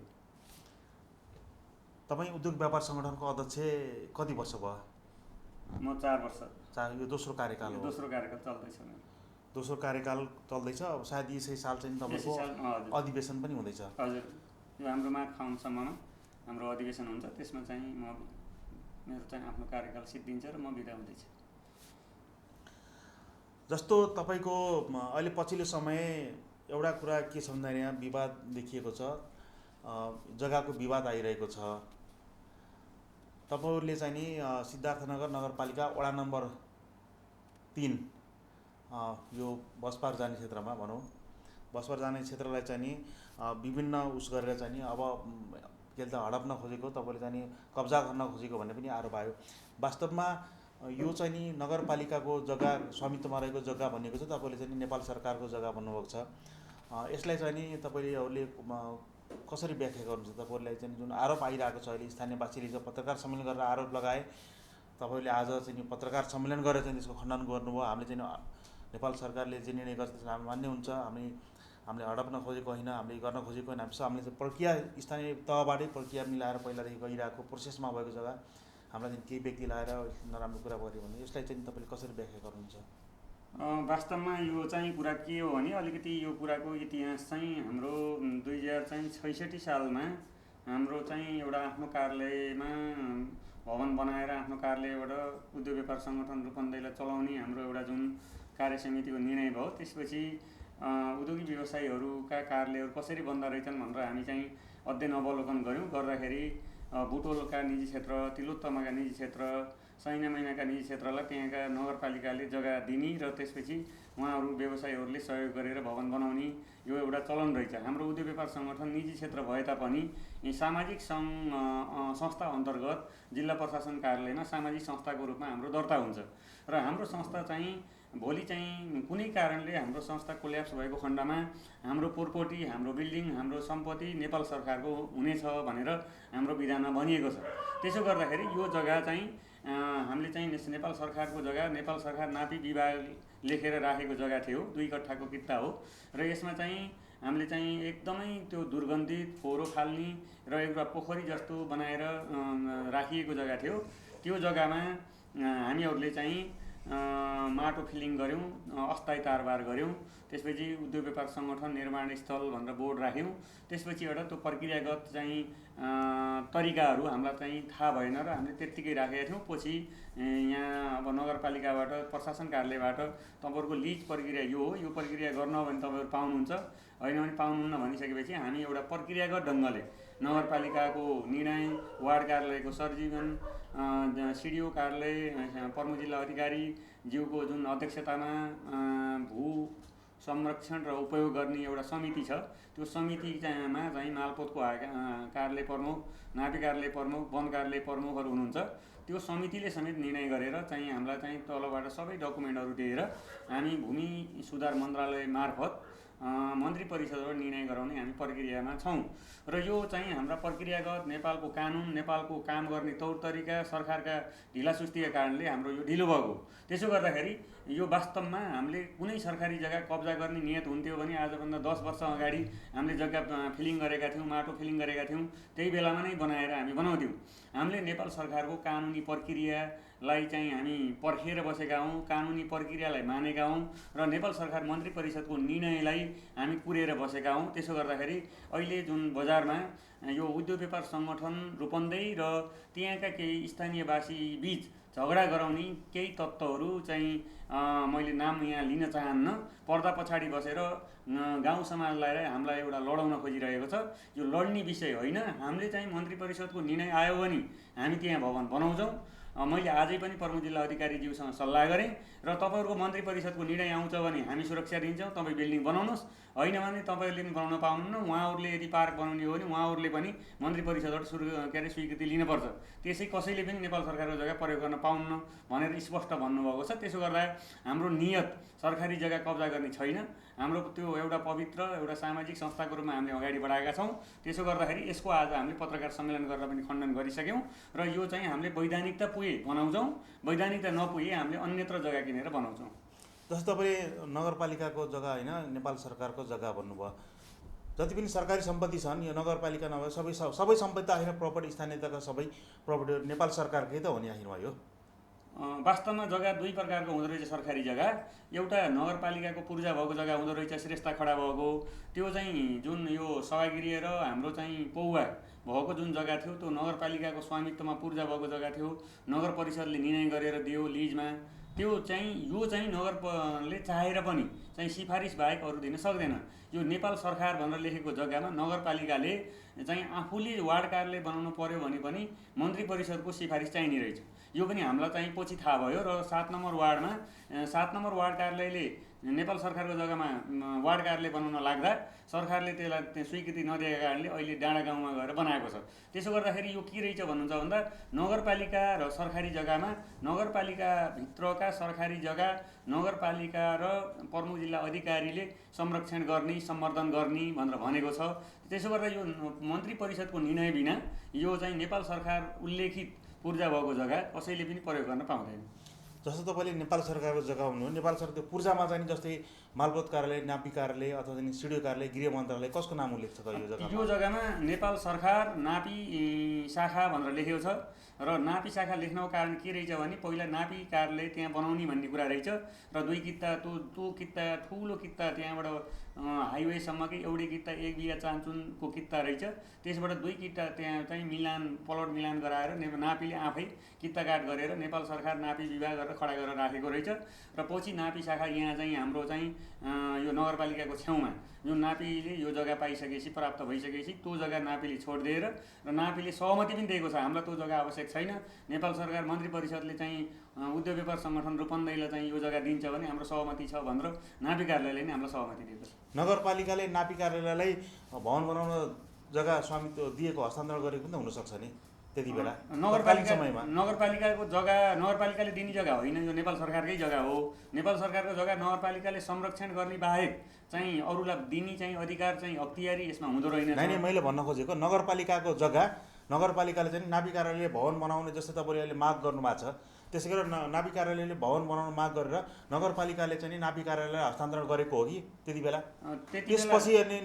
तपाईँ उद्योग व्यापार सङ्गठनको अध्यक्ष कति वर्ष भयो? म 4 वर्ष। यो दोस्रो कार्यकाल हो? दोस्रो कार्यकाल चल्दैछ। दोस्रो कार्यकाल चल्दैछ। अब सायद यसै साल चाहिँ तपाईँको अधिवेशन पनि हुँदैछ। हजुर, यो हाम्रो माघ फाउनसम्ममा हाम्रो अधिवेशन हुन्छ। त्यसमा चाहिँ मेरो चाहिँ आफ्नो कार्यकाल सिद्धिन्छ र म बिदा हुँदैछु। जस्तो तपाईँको अहिले पछिल्लो समय एउटा कुरा के छ भन्दा यहाँ विवाद देखिएको छ, जग्गाको विवाद आइरहेको छ। तपाईँहरूले चाहिँ नि सिद्धार्थनगर नगरपालिका वडा नम्बर 3 यो बस पार्क जाने क्षेत्रमा भनौँ, बस पार्क जाने क्षेत्रलाई चाहिँ नि विभिन्न उस गरेर चाहिँ नि अब के त हडप्न खोजेको, तपाईँले चाहिँ नि कब्जा गर्न खोजेको भन्ने पनि आरोप आयो। वास्तवमा यो चाहिँ नि नगरपालिकाको जग्गा, स्वामित्वमा रहेको जग्गा भनेको चाहिँ तपाईँले चाहिँ नेपाल सरकारको जग्गा भन्नुभएको छ। यसलाई चाहिँ नि तपाईँले कसरी व्याख्या गर्नुहुन्छ? तपाईँहरूलाई चाहिँ जुन आरोप आइरहेको छ अहिले, स्थानीयवासीले हिजो पत्रकार सम्मेलन गरेर आरोप लगाए, तपाईँले आज चाहिँ पत्रकार सम्मेलन गरेर चाहिँ त्यसको खण्डन गर्नुभयो। हामीले चाहिँ नेपाल सरकारले जे निर्णय गर्छ त्यसलाई हामी मान्य हुन्छ। हामीले हडप्न खोजेको होइन, हामीले गर्न खोजेको होइन। हामीले चाहिँ प्रक्रिया स्थानीय तहबाटै प्रक्रिया मिलाएर पहिलादेखि गइरहेको प्रोसेसमा भएको जग्गा हामीलाई चाहिँ केही व्यक्ति लगाएर नराम्रो कुरा गर्यो भने यसलाई चाहिँ तपाईँले कसरी व्याख्या गर्नुहुन्छ? वास्तवमा यो चाहिँ कुरा के हो भने अलिकति यो कुराको इतिहास चाहिँ हाम्रो 2066 सालमा हाम्रो चाहिँ एउटा आफ्नो कार्यालयमा भवन बनाएर आफ्नो कार्यालयबाट उद्योग व्यापार सङ्गठन रूपन्देहीलाई चलाउने हाम्रो एउटा जुन कार्य समितिको निर्णय भयो। त्यसपछि उद्योगी व्यवसायीहरूका कार्यालयहरू कसरी बन्दा रहेछन् भनेर हामी चाहिँ अध्ययन अवलोकन गऱ्यौँ। गर्दाखेरि बुटोलका निजी क्षेत्र, तिलोत्तमाका निजी क्षेत्र, सैनामैनाका निजी क्षेत्रलाई त्यहाँका नगरपालिकाले जग्गा दिने र त्यसपछि उहाँहरू व्यवसायीहरूले सहयोग गरेर भवन बनाउने यो एउटा चलन रहेछ। हाम्रो उद्योग व्यापार सङ्गठन निजी क्षेत्र भए तापनि सामाजिक संस्था अन्तर्गत जिल्ला प्रशासन कार्यालयमा सामाजिक संस्थाको रूपमा हाम्रो दर्ता हुन्छ र हाम्रो संस्था चाहिँ भोलि चाहिँ कुनै कारणले हाम्रो संस्था कोल्याप्स भएको खण्डमा हाम्रो प्रोपर्टी, हाम्रो बिल्डिङ, हाम्रो सम्पत्ति नेपाल सरकारको हुनेछ भनेर हाम्रो विधानमा भनिएको छ। त्यसो गर्दाखेरि यो जग्गा चाहिँ हामीले चाहिँ नेपाल सरकारको जग्गा, नेपाल सरकार नापी विभाग लेखेर राखेको जग्गा थियो, 2 कट्ठाको कित्ता हो र यसमा चाहिँ हामीले चाहिँ एकदमै त्यो दुर्गन्धित फोहोरो फाल्ने र एउटा पोखरी जस्तो बनाएर राखिएको जग्गा थियो। त्यो जग्गामा हामीहरूले चाहिँ माटो फिलिङ गऱ्यौँ, अस्थायी तारबार गऱ्यौँ, त्यसपछि उद्योग व्यापार सङ्गठन निर्माण स्थल भनेर बोर्ड राख्यौँ। त्यसपछि एउटा त्यो प्रक्रियागत चाहिँ तरिकाहरू हामीलाई चाहिँ थाहा भएन र हामीले त्यत्तिकै राखेका थियौँ। पछि यहाँ अब नगरपालिकाबाट, प्रशासन कार्यालयबाट तपाईँहरूको लिज प्रक्रिया यो हो, यो प्रक्रिया गर्न हो भने तपाईँहरू पाउनुहुन्छ, होइन भने पाउनुहुन्न भनिसकेपछि हामी एउटा प्रक्रियागत ढङ्गले नगरपालिकाको निर्णय, वार्ड कार्यालयको सर्जीवन, सिडिओ कार्यालय, प्रमुख जिल्ला अधिकारी ज्यूको जुन अध्यक्षतामा भू संरक्षण र उपयोग गर्ने एउटा समिति छ, त्यो समितिमा चाहिँ मालपोतको कार्यालय प्रमुख, नापी कार्यालय प्रमुख, वन कार्यालय प्रमुखहरू हुनुहुन्छ। त्यो समितिले समेत निर्णय गरेर चाहिँ हामीलाई चाहिँ तलबाट सबै डकुमेन्टहरू दिएर हामी भूमि सुधार मन्त्रालय मार्फत मन्त्री परिषदबाट निर्णय गराउने हामी प्रक्रियामा छौँ र यो चाहिँ हाम्रा प्रक्रियागत नेपालको कानुन, नेपालको काम गर्ने तौर तरिका, सरकारका ढिलासुस्तीका कारणले हाम्रो यो ढिलो भएको। त्यसो गर्दाखेरि यो वास्तवमा हामीले कुनै सरकारी जग्गा कब्जा गर्ने नियत हुन्थ्यो भने आजभन्दा 10 वर्ष अगाडि हामीले जग्गा फिलिङ गरेका थियौँ, माटो फिलिङ गरेका थियौँ, त्यही बेलामा नै बनाएर हामी बनाउँथ्यौँ। हामीले नेपाल सरकारको कानुनी प्रक्रियालाई चाहिँ हामी पर्खेर बसेका हौँ, कानुनी प्रक्रियालाई मानेका हौँ र नेपाल सरकार मन्त्री परिषदको निर्णयलाई हामी पुरेर बसेका हौँ। त्यसो गर्दाखेरि अहिले जुन बजारमा यो उद्योग व्यापार सङ्गठन रूपन्देही र त्यहाँका केही स्थानीयवासी बीच झगडा गराउने केही तत्त्वहरू चाहिँ मैले नाम यहाँ लिन चाहन्न, पर्दा पछाडि बसेर गाउँ समाजलाई हामीलाई एउटा लडाउन खोजिरहेको छ। यो लड्ने विषय होइन। हामीले चाहिँ मन्त्री परिषदको निर्णय आयो भने हामी त्यहाँ भवन बनाउँछौँ। मैले आजै पनि प्रमुख जिल्ला अधिकारीज्यूसँग सल्लाह गरेँ र तपाईँहरूको मन्त्री परिषदको निर्णय आउँछ भने हामी सुरक्षा दिन्छौँ, तपाईँ बिल्डिङ बनाउनुहोस्, होइन भने तपाईँहरूले पनि बनाउन पाउनुहुन्न। उहाँहरूले यदि पार्क बनाउने हो भने उहाँहरूले पनि मन्त्री परिषदबाट स्वीकृति लिनुपर्छ। त्यसै कसैले पनि नेपाल सरकारको जग्गा प्रयोग गर्न पाउन्न भनेर स्पष्ट भन्नुभएको छ। त्यसो गर्दा हाम्रो नियत सरकारी जग्गा कब्जा गर्ने छैन। हाम्रो त्यो एउटा पवित्र एउटा सामाजिक संस्थाको रूपमा हामीले अगाडि बढाएका छौँ। त्यसो गर्दाखेरि यसको आज हामीले पत्रकार सम्मेलन गरेर पनि खण्डन गरिसक्यौँ र यो चाहिँ हामीले वैधानिकता पुगे बनाउँछौँ, वैधानिकता नपुगे हामीले अन्यत्र जग्गा किनेर बनाउँछौँ। जस्तो तपाईँले नगरपालिकाको जग्गा होइन नेपाल सरकारको जग्गा भन्नुभयो, जति पनि सरकारी सम्पत्ति छन् यो नगरपालिका नभए सबै सम्पत्ति त आखिर प्रपर्टी स्थानीयताका सबै प्रपर्टी नेपाल सरकारकै त हो नि आखिरमा। यो वास्तवमा जग्गा 2 प्रकारको हुँदो रहेछ सरकारी जग्गा। एउटा नगरपालिकाको पूर्जा भएको जग्गा हुँदो रहेछ, श्रेष्ठता खडा भएको, त्यो चाहिँ जुन यो सभागृह र हाम्रो चाहिँ पौवा भएको जुन जग्गा थियो त्यो नगरपालिकाको स्वामित्वमा पूर्जा भएको जग्गा थियो, नगर परिषदले निर्णय गरेर दियो लिजमा। त्यो चाहिँ यो चाहिँ नगरले चाहेर पनि चाहिँ सिफारिस बाहेक अरू दिन सक्दैन। यो नेपाल सरकार भनेर लेखेको जग्गामा नगरपालिकाले चाहिँ आफूले वार्ड कार्यालय बनाउनु पर्यो भने पनि मन्त्री परिषदको सिफारिस चाहिने रहेछ। यो पनि हामीलाई चाहिँ पछि थाहा भयो र 7 नम्बर वार्डमा 7 नम्बर वार्ड कार्यालयले नेपाल सरकारको जग्गामा वार्ड कार्यालय बनाउन लाग्दा सरकारले त्यसलाई स्वीकृति नदिएका कारणले अहिले डाँडा गाउँमा गएर बनाएको छ। त्यसो गर्दाखेरि यो के रहेछ भन्नुहुन्छ भन्दा नगरपालिका र सरकारी जग्गामा नगरपालिकाभित्रका सरकारी जग्गा नगरपालिका र प्रमुख जिल्ला अधिकारीले संरक्षण गर्ने, सम्वर्धन गर्ने भनेर भनेको छ। त्यसो गर्दा यो मन्त्री परिषदको निर्णय बिना यो चाहिँ नेपाल सरकार उल्लेखित पूर्जा भएको जग्गा कसैले पनि प्रयोग गर्न पाउँदैन। जस्तो तपाईँले नेपाल सरकारको जग्गा हुनु, नेपाल सरकारको पूर्जामा चाहिँ जस्तै मालपोत कार्यालय, नापी कार्यालय अथवा सिडिओ कार्यालय, गृह मन्त्रालय कसको नाम उल्लेख छ त यो जग्गामा? यो जग्गामा नेपाल सरकार नापी शाखा भनेर लेखेको छ र नापी शाखा लेख्नको कारण के रहेछ भने पहिला नापी कार्यालय त्यहाँ बनाउने भन्ने कुरा रहेछ र 2 कित्ता त्यो कित्ता ठुलो कित्ता त्यहाँबाट हाइवेसम्मकै एउटै कित्ता 1 बिघा चान्चुनको कित्ता रहेछ। त्यसबाट 2 कित्ता त्यहाँ चाहिँ प्लट मिलान गराएर नापीले आफै कित्ता काट गरेर नेपाल सरकार नापी विभाग गरेर खडा गरेर राखेको रहेछ र पछि नापी शाखा यहाँ चाहिँ हाम्रो चाहिँ यो नगरपालिकाको छेउमा जुन नापीले यो जग्गा पाइसकेपछि प्राप्त भइसकेपछि त्यो जग्गा नापीले छोडिदिएर र नापीले सहमति पनि दिएको छ हामीलाई त्यो जग्गा आवश्यक छैन, नेपाल सरकार मन्त्री परिषदले चाहिँ उद्योग व्यापार सङ्गठन रूपन्देहीलाई चाहिँ यो जग्गा दिन्छ भने हाम्रो सहमति छ भनेर नापी कार्यालयले नै हामीलाई सहमति दिएको छ। नगरपालिकाले नापी कार्यालयलाई भवन बनाउन जग्गा स्वामित्व दिएको हस्तान्तरण गरेको पनि त हुनसक्छ नि त्यति बेला नगरपालिकाको जग्गा नगरपालिकाले दिने जग्गा होइन, यो नेपाल सरकारकै जग्गा हो। नेपाल सरकारको जग्गा नगरपालिकाले संरक्षण गर्ने बाहेक चाहिँ अरूलाई दिने चाहिँ अधिकार चाहिँ अख्तियारी यसमा हुँदो रहेन। नै मैले भन्न खोजेको नगरपालिकाको जग्गा नगरपालिकाले चाहिँ नापी कार्यालयले भवन बनाउने जस्तै तपाईँले अहिले माग गर्नुभएको छ, त्यसै गरेर नापी कार्यालयले भवन बनाउन माग गरेर नगरपालिकाले चाहिँ नापी कार्यालयलाई हस्तान्तरण गरेको हो कि त्यति बेला? त्यसपछि अनि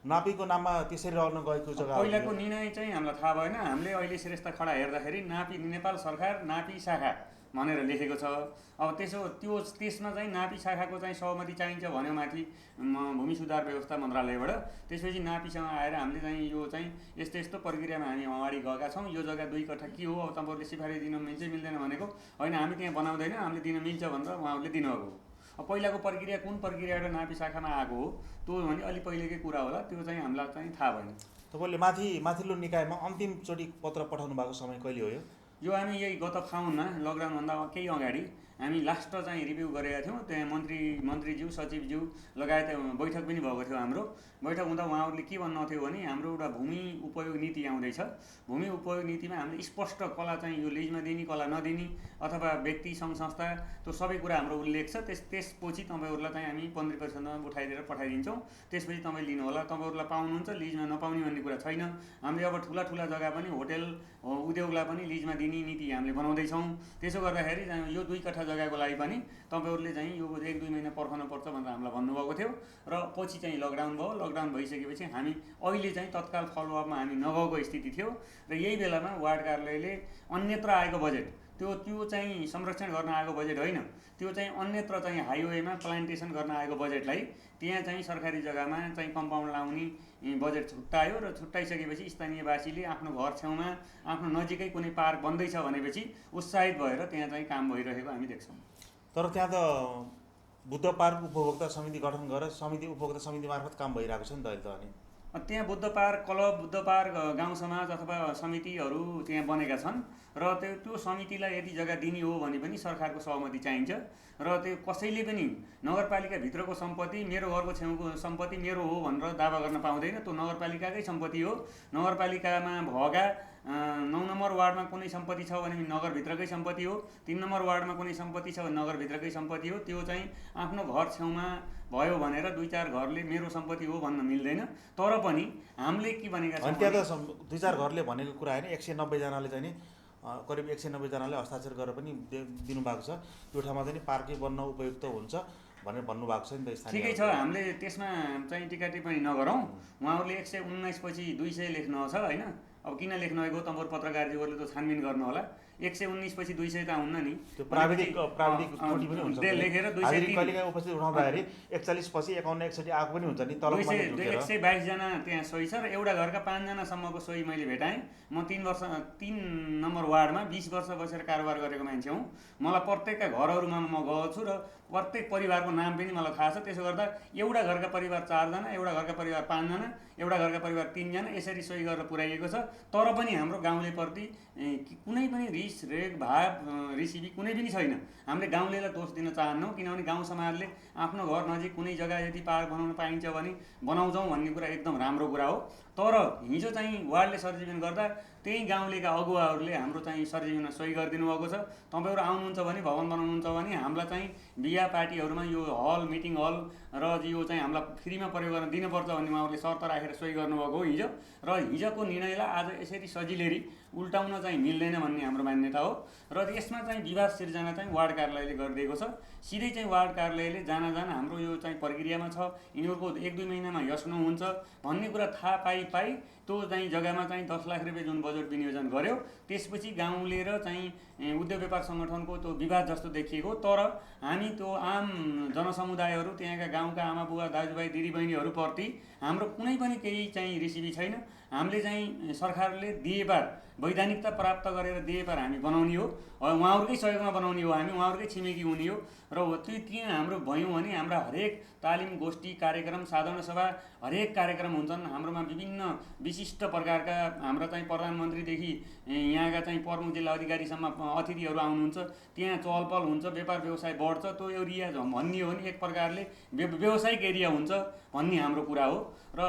नापीको नाममा त्यसरी रहन गएको जग्गा पहिलाको निर्णय चाहिँ हामीलाई थाहा भएन। हामीले अहिले श्रेष्ठ खडा हेर्दाखेरि नापी नेपाल सरकार नापी शाखा भनेर लेखेको छ। अब त्यसमा चाहिँ नापी शाखाको चाहिँ सहमति चाहिन्छ भन्यो माथि भूमि सुधार व्यवस्था मन्त्रालयबाट। त्यसपछि नापीसँग आएर हामीले चाहिँ यो चाहिँ यस्तो यस्तो प्रक्रियामा हामी अगाडि गएका छौँ, यो जग्गा 2 कट्ठा के हो, अब तपाईँहरूले सिफारिस दिन मिल्छ मिल्दैन भनेको होइन, हामी त्यहाँ बनाउँदैन, हामीले दिन मिल्छ भनेर उहाँहरूले दिनुभएको। अब पहिलाको प्रक्रिया कुन प्रक्रियाबाट नापी शाखामा आएको हो त्यो भने अलि पहिलेकै कुरा होला, त्यो चाहिँ हामीलाई चाहिँ थाहा भएन। तपाईँले माथिल्लो निकायमा अन्तिमचोटि पत्र पठाउनु भएको समय कहिले हो? यो हामी यही गत फाउनमा लकडाउनभन्दा केही अगाडि हामी लास्ट चाहिँ रिभ्यू गरेका थियौँ। त्यहाँ मन्त्रीज्यू सचिवज्यू लगायत बैठक पनि भएको थियो हाम्रो। बैठक हुँदा उहाँहरूले के भन्नुहुन्थ्यो भने हाम्रो एउटा भूमि उपयोग नीति आउँदैछ, भूमि उपयोग नीतिमा हामीले स्पष्ट कला चाहिँ यो लिजमा दिने कला नदिने अथवा व्यक्ति सङ्घ संस्था त्यो सबै कुरा हाम्रो उल्लेख छ। त्यसपछि तपाईँहरूलाई चाहिँ हामी मन्त्री परिषदमा उठाइदिएर पठाइदिन्छौँ, त्यसपछि तपाईँ लिनु होला, तपाईँहरूलाई पाउनुहुन्छ, लिजमा नपाउने भन्ने कुरा छैन। हामीले अब ठुला जग्गा पनि होटेल उद्योगलाई पनि लिजमा दिने नीति हामीले बनाउँदैछौँ। त्यसो गर्दाखेरि यो 2 कट्ठा जग्गाको लागि पनि तपाईँहरूले चाहिँ यो 1-2 महिना पर्खनुपर्छ भनेर हामीलाई भन्नुभएको थियो र पछि चाहिँ लकडाउन भयो। लकडाउन भइसकेपछि हामी अहिले चाहिँ तत्काल फलोअपमा हामी नगएको स्थिति थियो र यही बेलामा वार्ड कार्यालयले अन्यत्र आएको बजेट त्यो चाहिँ संरक्षण गर्न आएको बजेट होइन, त्यो चाहिँ अन्यत्र चाहिँ हाइवेमा प्लान्टेसन गर्न आएको बजेटलाई त्यहाँ चाहिँ सरकारी जग्गामा चाहिँ कम्पाउन्ड लाउने बजेट छुट्टायो र छुट्टाइसकेपछि स्थानीयवासीले आफ्नो घर छेउमा आफ्नो नजिकै कुनै पार्क बन्दैछ भनेपछि उत्साहित भएर त्यहाँ चाहिँ काम भइरहेको हामी देख्छौँ। तर त्यहाँ त बुद्ध पार्क उपभोक्ता समिति गठन गरेर उपभोक्ता समिति मार्फत काम भइरहेको छ नि त अहिले त। अनि त्यहाँ Buddha park club, Buddha park गाउँ समाज अथवा समितिहरू त्यहाँ बनेका छन् र त्यो समितिलाई यदि जग्गा दिने हो भने पनि सरकारको सहमति चाहिन्छ र त्यो कसैले पनि नगरपालिकाभित्रको सम्पत्ति मेरो घरको छेउको सम्पत्ति मेरो हो भनेर दावा गर्न पाउँदैन। त्यो नगरपालिकाकै सम्पत्ति हो। नगरपालिकामा भएका 9 नम्बर वार्डमा कुनै सम्पत्ति छ भने नगरभित्रकै सम्पत्ति हो, 3 नम्बर वार्डमा कुनै सम्पत्ति छ भने नगरभित्रकै सम्पत्ति हो। त्यो चाहिँ आफ्नो घर छेउमा भयो भनेर 2-4 घरले मेरो सम्पत्ति हो भन्न मिल्दैन। तर पनि हामीले के भनेका छौँ, त्यहाँ त 2-4 घरले भनेको कुरा होइन, 190 जनाले चाहिँ नि करिब 190 जनाले हस्ताक्षर गरेर पनि दिनुभएको छ। त्यो ठाउँमा चाहिँ पार्कै बन्न उपयुक्त हुन्छ भनेर भन्नुभएको छ नि त स्थानीय। ठिकै छ, हामीले त्यसमा चाहिँ टिका टिप्पणी नगरौँ। उहाँहरूले 119 पछि 200 लेख्नु छ होइन। अब किन लेख्नुभएको तपाईँहरू पत्रकारज्यूहरूले त छानबिन गर्नु होला। 119 पछि 200 त आउन्न नि, त्यो प्राविधिक त्रुटि पनि हुन्छ। लेखेर 200 कहिलेकाहीँ उपस्थित उठाउँदाखेरि 41 पछि 51-61 आएको पनि हुन्छ नि। 122 जना त्यहाँ सही छ र एउटा घरका 5 जनासम्मको सही मैले भेटाएँ। म 3 नम्बर वार्डमा 20 वर्ष बसेर कारोबार गरेको मान्छे हुँ। मलाई प्रत्येकका घरहरूमा म गएको छु र प्रत्येक परिवारको नाम पनि मलाई थाहा छ। त्यसो गर्दा एउटा घरका परिवार 4 जना, एउटा घरका परिवार 5 जना, एउटा घरका परिवार 3 जना यसरी सही गरेर पुर्याइएको छ। तर पनि हाम्रो गाउँलेप्रति कुनै पनि रिस रेग भाव रिसिभी कुनै पनि छैन। हामीले गाउँलेलाई दोष दिन चाहन्नौँ, किनभने गाउँ समाजले आफ्नो घर नजिक कुनै जग्गा यदि पार्क बनाउन पाइन्छ भने बनाउँछौँ भन्ने कुरा एकदम राम्रो कुरा हो। तर हिजो चाहिँ वार्डले सरजीवन गर्दा त्यही गाउँलेका अगुवाहरूले हाम्रो चाहिँ सरजीवनमा सही गरिदिनु भएको छ। तपाईँहरू आउनुहुन्छ भने भवन बनाउनुहुन्छ भने हामीलाई चाहिँ बिहा पार्टीहरूमा यो हल मिटिङ हल र यो चाहिँ हामीलाई फ्रीमा प्रयोग गर्न दिनुपर्छ भन्ने उहाँहरूले शर्त राखेर सही गर्नुभएको हो हिजो। र हिजोको निर्णयलाई आज यसरी सजिलै उल्टाउन चाहिँ मिल्दैन भन्ने हाम्रो मान्यता हो। र यसमा चाहिँ विवाद सिर्जना चाहिँ वार्ड कार्यालयले गरिदिएको छ। सिधै चाहिँ वार्ड कार्यालयले जान हाम्रो यो चाहिँ प्रक्रियामा छ, यिनीहरूको 1-2 महिनामा यस्नु हुन्छ भन्ने कुरा थाहा पाई त्यो चाहिँ जग्गामा चाहिँ 10 लाख रुपियाँ जुन बजेट विनियोजन गर्यो त्यसपछि गाउँले र चाहिँ उद्योग व्यापार सङ्गठनको त्यो विवाद जस्तो देखिएको। तर हामी त्यो आम जनसमुदायहरू त्यहाँका गाउँका आमा बुवा दाजुभाइ दिदीबहिनीहरूप्रति हाम्रो कुनै पनि केही चाहिँ रिसिभी छैन। हामीले चाहिँ सरकारले दिएबार वैधानिकता प्राप्त गरेर दिएबार हामी बनाउने हो, उहाँहरूकै सहयोगमा बनाउने हो, हामी उहाँहरूकै छिमेकी हुने हो र त्यहाँ हाम्रो भयौँ भने हाम्रा हरेक तालिम गोष्ठी कार्यक्रम साधारण सभा हरेक कार्यक्रम हुन्छन्। हाम्रोमा विभिन्न विशिष्ट प्रकारका हाम्रा चाहिँ प्रधानमन्त्रीदेखि यहाँका चाहिँ प्रमुख जिल्ला अधिकारीसम्म अतिथिहरू आउनुहुन्छ, त्यहाँ चहलपहल हुन्छ, व्यापार व्यवसाय बढ्छ। त्यो एरिया भन्ने हो भने एक प्रकारले व्यावसायिक एरिया हुन्छ भन्ने हाम्रो कुरा हो र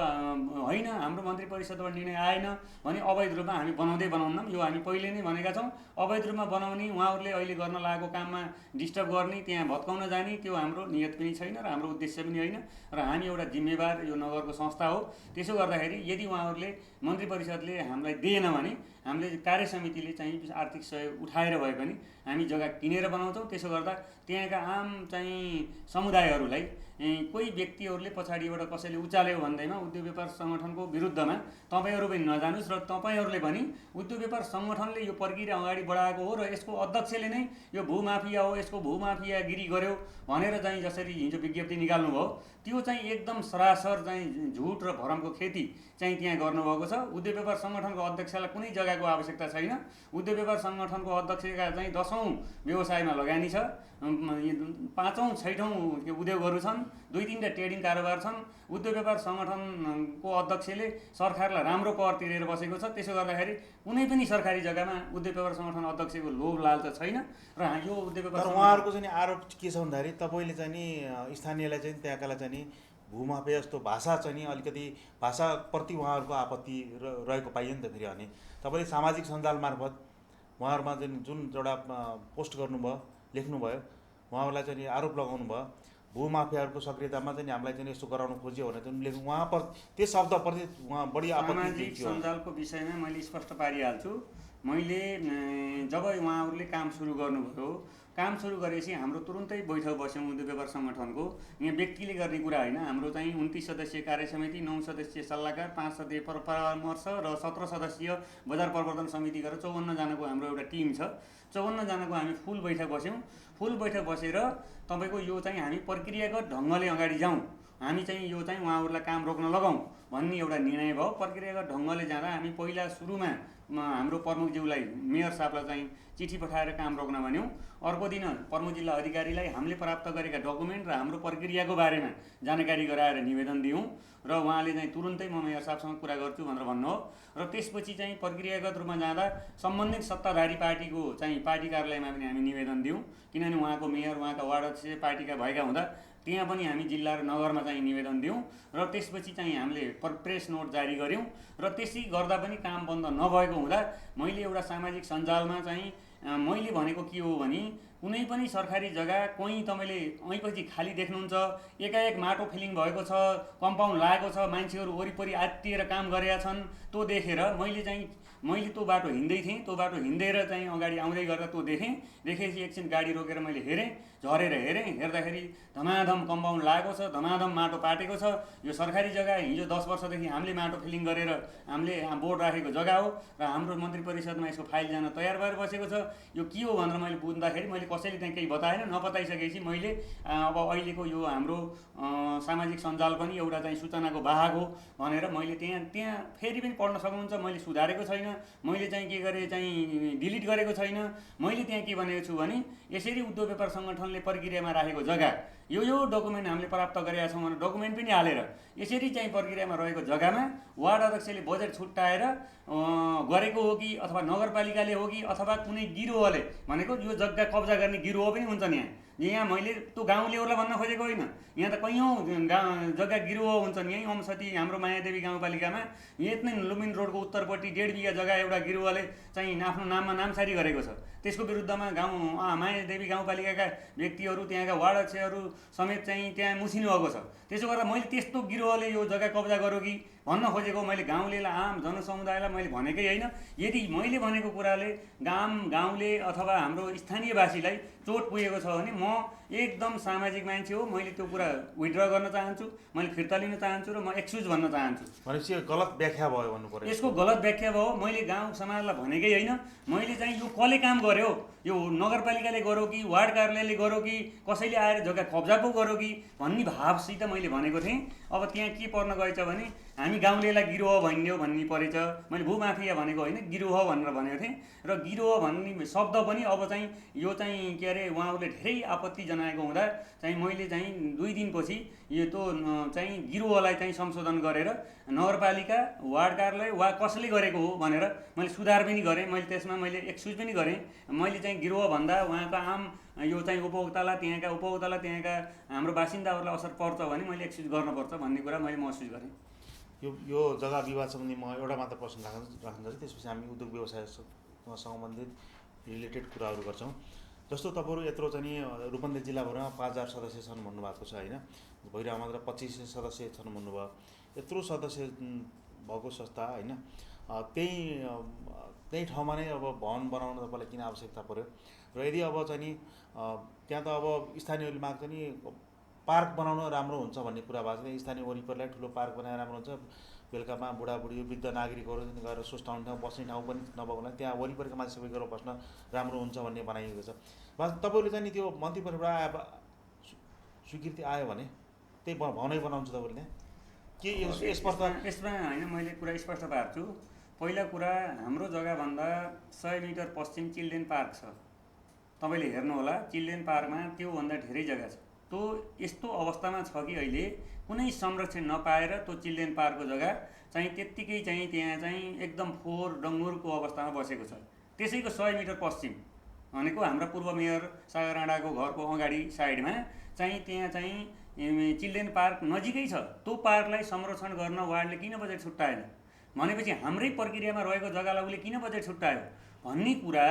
होइन हाम्रो मन्त्री परिषदबाट निर्णय आएन भने अवैध रूपमा हामी बनाउदैनौँ। यो हामी पहिले नै भनेका छौँ। अवैध रूपमा बनाउने, उहाँहरूले अहिले गर्न लागेको काममा डिस्टर्ब गर्ने, त्यहाँ भत्काउन जाने त्यो हाम्रो नियत पनि छैन र हाम्रो उद्देश्य पनि होइन र हामी एउटा जिम्मेवार यो नगरको संस्था हो। त्यसो गर्दाखेरि यदि उहाँहरूले मन्त्री परिषदले हामीलाई दिएन भने हामीले कार्य समितिले चाहिँ आर्थिक सहयोग उठाएर भए पनि हामी जग्गा किनेर बनाउँछौँ। त्यसो गर्दा त्यहाँका आम चाहिँ समुदायहरूलाई कोही व्यक्तिहरूले पछाडिबाट कसैले उचाल्यो भन्दैमा उद्योग व्यापार सङ्गठनको विरुद्धमा तपाईँहरू पनि नजानुस् र तपाईँहरूले पनि उद्योग व्यापार सङ्गठनले यो प्रक्रिया अगाडि बढाएको हो र यसको अध्यक्षले नै यो भूमाफिया हो, यसको भूमाफियागिरी गर्यो भनेर चाहिँ जसरी हिजो विज्ञप्ति निकाल्नुभयो त्यो चाहिँ एकदम सरासर चाहिँ झुट र भरमको खेती चाहिँ त्यहाँ गर्नुभएको छ। उद्योग व्यापार सङ्गठनको अध्यक्षलाई कुनै जग्गाको आवश्यकता छैन। उद्योग व्यापार सङ्गठनको अध्यक्षका चाहिँ 10औं व्यवसायमा लगानी छ, 5औं 6औं उद्योगहरू छन्, 2-3टा ट्रेडिङ कारोबार छन्। उद्योग व्यापार सङ्गठनको अध्यक्षले सरकारलाई राम्रो कर तिरेर बसेको छ। त्यसो गर्दाखेरि कुनै पनि सरकारी जग्गामा उद्योग व्यापार सङ्गठन अध्यक्षको लोभ लालच छैन र यो उद्योग व्यापार उहाँहरूको चाहिँ आरोप के छ भन्दाखेरि तपाईँले चाहिँ नि स्थानीयलाई चाहिँ त्यहाँकालाई चाहिँ नि भूमाफिया जस्तो भाषा चाहिँ नि अलिकति भाषाप्रति उहाँहरूको आपत्ति रहेको पाइयो नि त। फेरि अनि तपाईँले सामाजिक सञ्जाल मार्फत उहाँहरूमा चाहिँ जुन एउटा पोस्ट गर्नुभयो, लेख्नुभयो, उहाँहरूलाई चाहिँ आरोप लगाउनु भयो भूमाफियाहरूको सक्रियतामा चाहिँ हामीलाई चाहिँ यस्तो गराउनु खोज्यो भने चाहिँ उहाँ पर त्यो शब्दप्रति उहाँ बढी आपत्ति सामाजिक सञ्जालको विषयमा मैले स्पष्ट पारिहाल्छु। मैले जब उहाँहरूले काम सुरु गर्नुभयो, काम सुरु गरेपछि हाम्रो तुरुन्तै बैठक बस्यौँ उद्योग व्यापार सङ्गठनको। यहाँ व्यक्तिले गर्ने कुरा होइन, हाम्रो चाहिँ 29 सदस्यीय कार्य समिति, 9 सदस्यीय सल्लाहकार, 5 सदस्यीय परामर्श र 17 सदस्यीय बजार प्रवर्धन समिति गरेर 54 जनाको हाम्रो एउटा टिम छ। 54 जनाको हामी फुल बैठक बस्यौँ। फुल बैठक बसेर तपाईँको यो चाहिँ हामी प्रक्रियागत ढङ्गले अगाडि जाउँ, हामी चाहिँ यो चाहिँ उहाँहरूलाई काम रोक्न लगाउँ भन्ने एउटा निर्णय भयो। प्रक्रियागत ढङ्गले जाँदा हामी पहिला सुरुमा हाम्रो प्रमुखज्यूलाई, मेयर साहबलाई चाहिँ चिठी पठाएर काम रोक्न भन्यौँ। अर्को दिन प्रमुख जिल्ला अधिकारीलाई हामीले प्राप्त गरेका डकुमेन्ट र हाम्रो प्रक्रियाको बारेमा जानकारी गराएर निवेदन दियौँ र उहाँले चाहिँ तुरुन्तै म मेयर साहबसँग कुरा गर्छु भनेर भन्नु हो। र त्यसपछि चाहिँ प्रक्रियागत रूपमा जाँदा सम्बन्धित सत्ताधारी पार्टीको चाहिँ पार्टी कार्यालयमा पनि हामी निवेदन दियौँ, किनभने उहाँको मेयर, उहाँका वार्ड अध्यक्ष पार्टीका भएका हुँदा त्यहाँ पनि हामी जिल्ला र नगरमा चाहिँ निवेदन दियौँ र त्यसपछि चाहिँ हामीले प्रेस नोट जारी गऱ्यौँ। र त्यसै गर्दा पनि काम बन्द नभएको हुँदा मैले एउटा सामाजिक सञ्जालमा चाहिँ मैले भनेको के हो भने कुनै पनि सरकारी जग्गा कहीँ तपाईँले ऐपछि खाली देख्नुहुन्छ, एकाएक माटो फिलिङ भएको छ, कम्पाउन्ड लागेको छ, मान्छेहरू वरिपरि आत्तिएर काम गरेका छन्, त्यो देखेर मैले त्यो बाटो हिँड्दै थिएँ। त्यो बाटो हिँडेर चाहिँ अगाडि आउँदै गर्दा त्यो देखेपछि एकछिन गाडी रोकेर मैले हेरेँ, झरेर हेर्दाखेरि धमाधम कम्पाउन्ड लागेको छ, धमाधम माटो पाटेको छ। यो सरकारी जग्गा, हिजो 10 वर्षदेखि हामीले माटो फिलिङ गरेर हामीले बोर्ड राखेको जग्गा हो र हाम्रो मन्त्री परिषदमा यसको फाइल जान तयार भएर बसेको छ। यो के हो भनेर मैले बुझ्दाखेरि मैले कसैले त्यहाँ केही बताएन। नबताइसकेपछि मैले अब अहिलेको यो हाम्रो सामाजिक सञ्जाल पनि एउटा चाहिँ सूचनाको वाहक हो भनेर मैले त्यहाँ फेरि पनि पढ्न सक्नुहुन्छ। मैले सुधारेको छैन, मैले चाहिँ के गरेँ चाहिँ डिलिट गरेको छैन। मैले त्यहाँ के भनेको छु भने यसरी उद्योग व्यापार सङ्गठनले प्रक्रियामा राखेको जग्गा यो डकुमेन्ट हामीले प्राप्त गरेका छौँ भनेर डकुमेन्ट पनि हालेर यसरी चाहिँ प्रक्रियामा रहेको जग्गामा वार्ड अध्यक्षले बजेट छुट्याएर गरेको हो कि अथवा नगरपालिकाले हो कि अथवा कुनै गिरोहले भनेको यो जग्गा कब्जा गर्ने गिरोह पनि हुन्छन्। यहाँ मैले त्यो गाउँलेहरूलाई भन्न खोजेको होइन, यहाँ त कैयौँ जग्गा गिरोह हुन्छन्। यहीँ ओमसती हाम्रो मायादेवी गाउँपालिकामा यत्नै लुम्बिनी रोडको उत्तरपट्टि 1.5 बिघा जग्गा एउटा गिरोहले चाहिँ आफ्नो नाममा नामसारी गरेको छ। त्यसको विरुद्धमा मायादेवी गाउँपालिकाका व्यक्तिहरू, त्यहाँका वार्ड अध्यक्षहरू समेत चाहिँ त्यहाँ मुछिनु भएको छ। त्यसो गर्दा मैले त्यस्तो गिरोहले यो जग्गा कब्जा गर्यो कि भन्न खोजेको मैले गाउँलेलाई, आम जनसमुदायलाई मैले भनेकै होइन। यदि मैले भनेको कुराले गाउँले अथवा हाम्रो स्थानीयवासीलाई चोट पुगेको छ भने म एकदम सामाजिक मान्छे हो, मैले त्यो कुरा विथड्र गर्न चाहन्छु, मैले फिर्ता लिन चाहन्छु र म एक्सक्युज भन्न चाहन्छु। भनेपछि गलत व्याख्या भयो भन्नु पर्यो। यसको गलत व्याख्या भयो। मैले गाउँ समाजलाई भनेकै होइन, मैले चाहिँ यो कसले काम गर्यो, यो नगरपालिकाले गर्यो कि वार्ड कार्यालयले गर्यो कि कसैले आएर जग्गा कब्जा पो गर्यो कि भन्ने भावसित मैले भनेको थिएँ। अब त्यहाँ के पर्न गएछ भने हामी गाउँलेलाई गिरोह भन्ने हो भन्ने परेछ। मैले भूमाफिया भनेको होइन, गिरोह भनेर भनेको थिएँ। र गिरोह भन्ने शब्द पनि अब चाहिँ यो चाहिँ के अरे उहाँहरूले धेरै आपत्ति जनाएको हुँदा चाहिँ मैले चाहिँ 2 दिनपछि यो त चाहिँ गिरोहलाई चाहिँ संशोधन गरेर नगरपालिका वार्ड कार्यालय वा कसले गरेको हो भनेर मैले सुधार पनि गरेँ। मैले त्यसमा मैले एक्सक्युज पनि गरेँ। मैले चाहिँ गिरोह भन्दा उहाँको आम यो चाहिँ उपभोक्तालाई त्यहाँका हाम्रो बासिन्दाहरूलाई असर पर्छ भने मैले एक्सक्युज गर्नुपर्छ भन्ने कुरा मैले महसुस गरेँ। यो जग्गा विवाद सम्बन्धी म एउटा मात्र प्रश्न राख्न चाहन्छु, त्यसपछि हामी उद्योग व्यवसायसँग सम्बन्धित रिलेटेड कुराहरू गर्छौँ। जस्तो तपाईँहरू यत्रो चाहिँ रूपन्देही जिल्लाभरमा 5000 सदस्य छन् भन्नुभएको छ होइन, भैरवमा मात्र 2500 सदस्य छन् भन्नुभयो। यत्रो सदस्य भएको संस्था होइन, त्यही ठाउँमा नै अब भवन बनाउन तपाईँलाई किन आवश्यकता पर्यो? र यदि अब चाहिँ नि त्यहाँ त अब स्थानीयहरूले माग्छ नि पार्क बनाउन राम्रो हुन्छ भन्ने कुरा भएको छ। स्थानीय वरिपरिलाई ठुलो पार्क बनाएर राम्रो हुन्छ, बेलुकामा बुढाबुढी वृद्ध नागरिकहरू गएर सुस्ताउने ठाउँ बस्ने ठाउँ पनि नभएको त्यहाँ वरिपरिका मान्छे सबै गएर बस्न राम्रो हुन्छ भन्ने बनाइएको छ। तपाईँहरूले चाहिँ नि त्यो मन्त्री परिषदबाट स्वीकृति आयो भने त्यही भवनै बनाउँछु तपाईँले के यसमा होइन, मैले कुरा स्पष्ट पार्छु। पहिला कुरा हाम्रो जग्गाभन्दा 100 मिटर पश्चिम चिल्ड्रेन पार्क छ। तपाईँले हेर्नुहोला चिल्ड्रेन पार्कमा त्योभन्दा धेरै जग्गा छ। त्यो यस्तो अवस्थामा छ कि अहिले कुनै संरक्षण नपाएर त्यो चिल्ड्रेन पार्कको जग्गा चाहिँ त्यत्तिकै चाहिँ त्यहाँ चाहिँ एकदम फोहोर डङ्गुरको अवस्थामा बसेको छ। त्यसैको 100 मिटर पश्चिम भनेको हाम्रो पूर्व मेयर सागर राणाको घरको अगाडि साइडमा चाहिँ त्यहाँ चाहिँ चिल्ड्रेन पार्क नजिकै छ। त्यो पार्कलाई संरक्षण गर्न वार्डले किन बजेट छुट्याएन भनेपछि हाम्रै प्रक्रियामा रहेको जग्गालाई उसले किन बजेट छुट्यायो भन्ने कुरा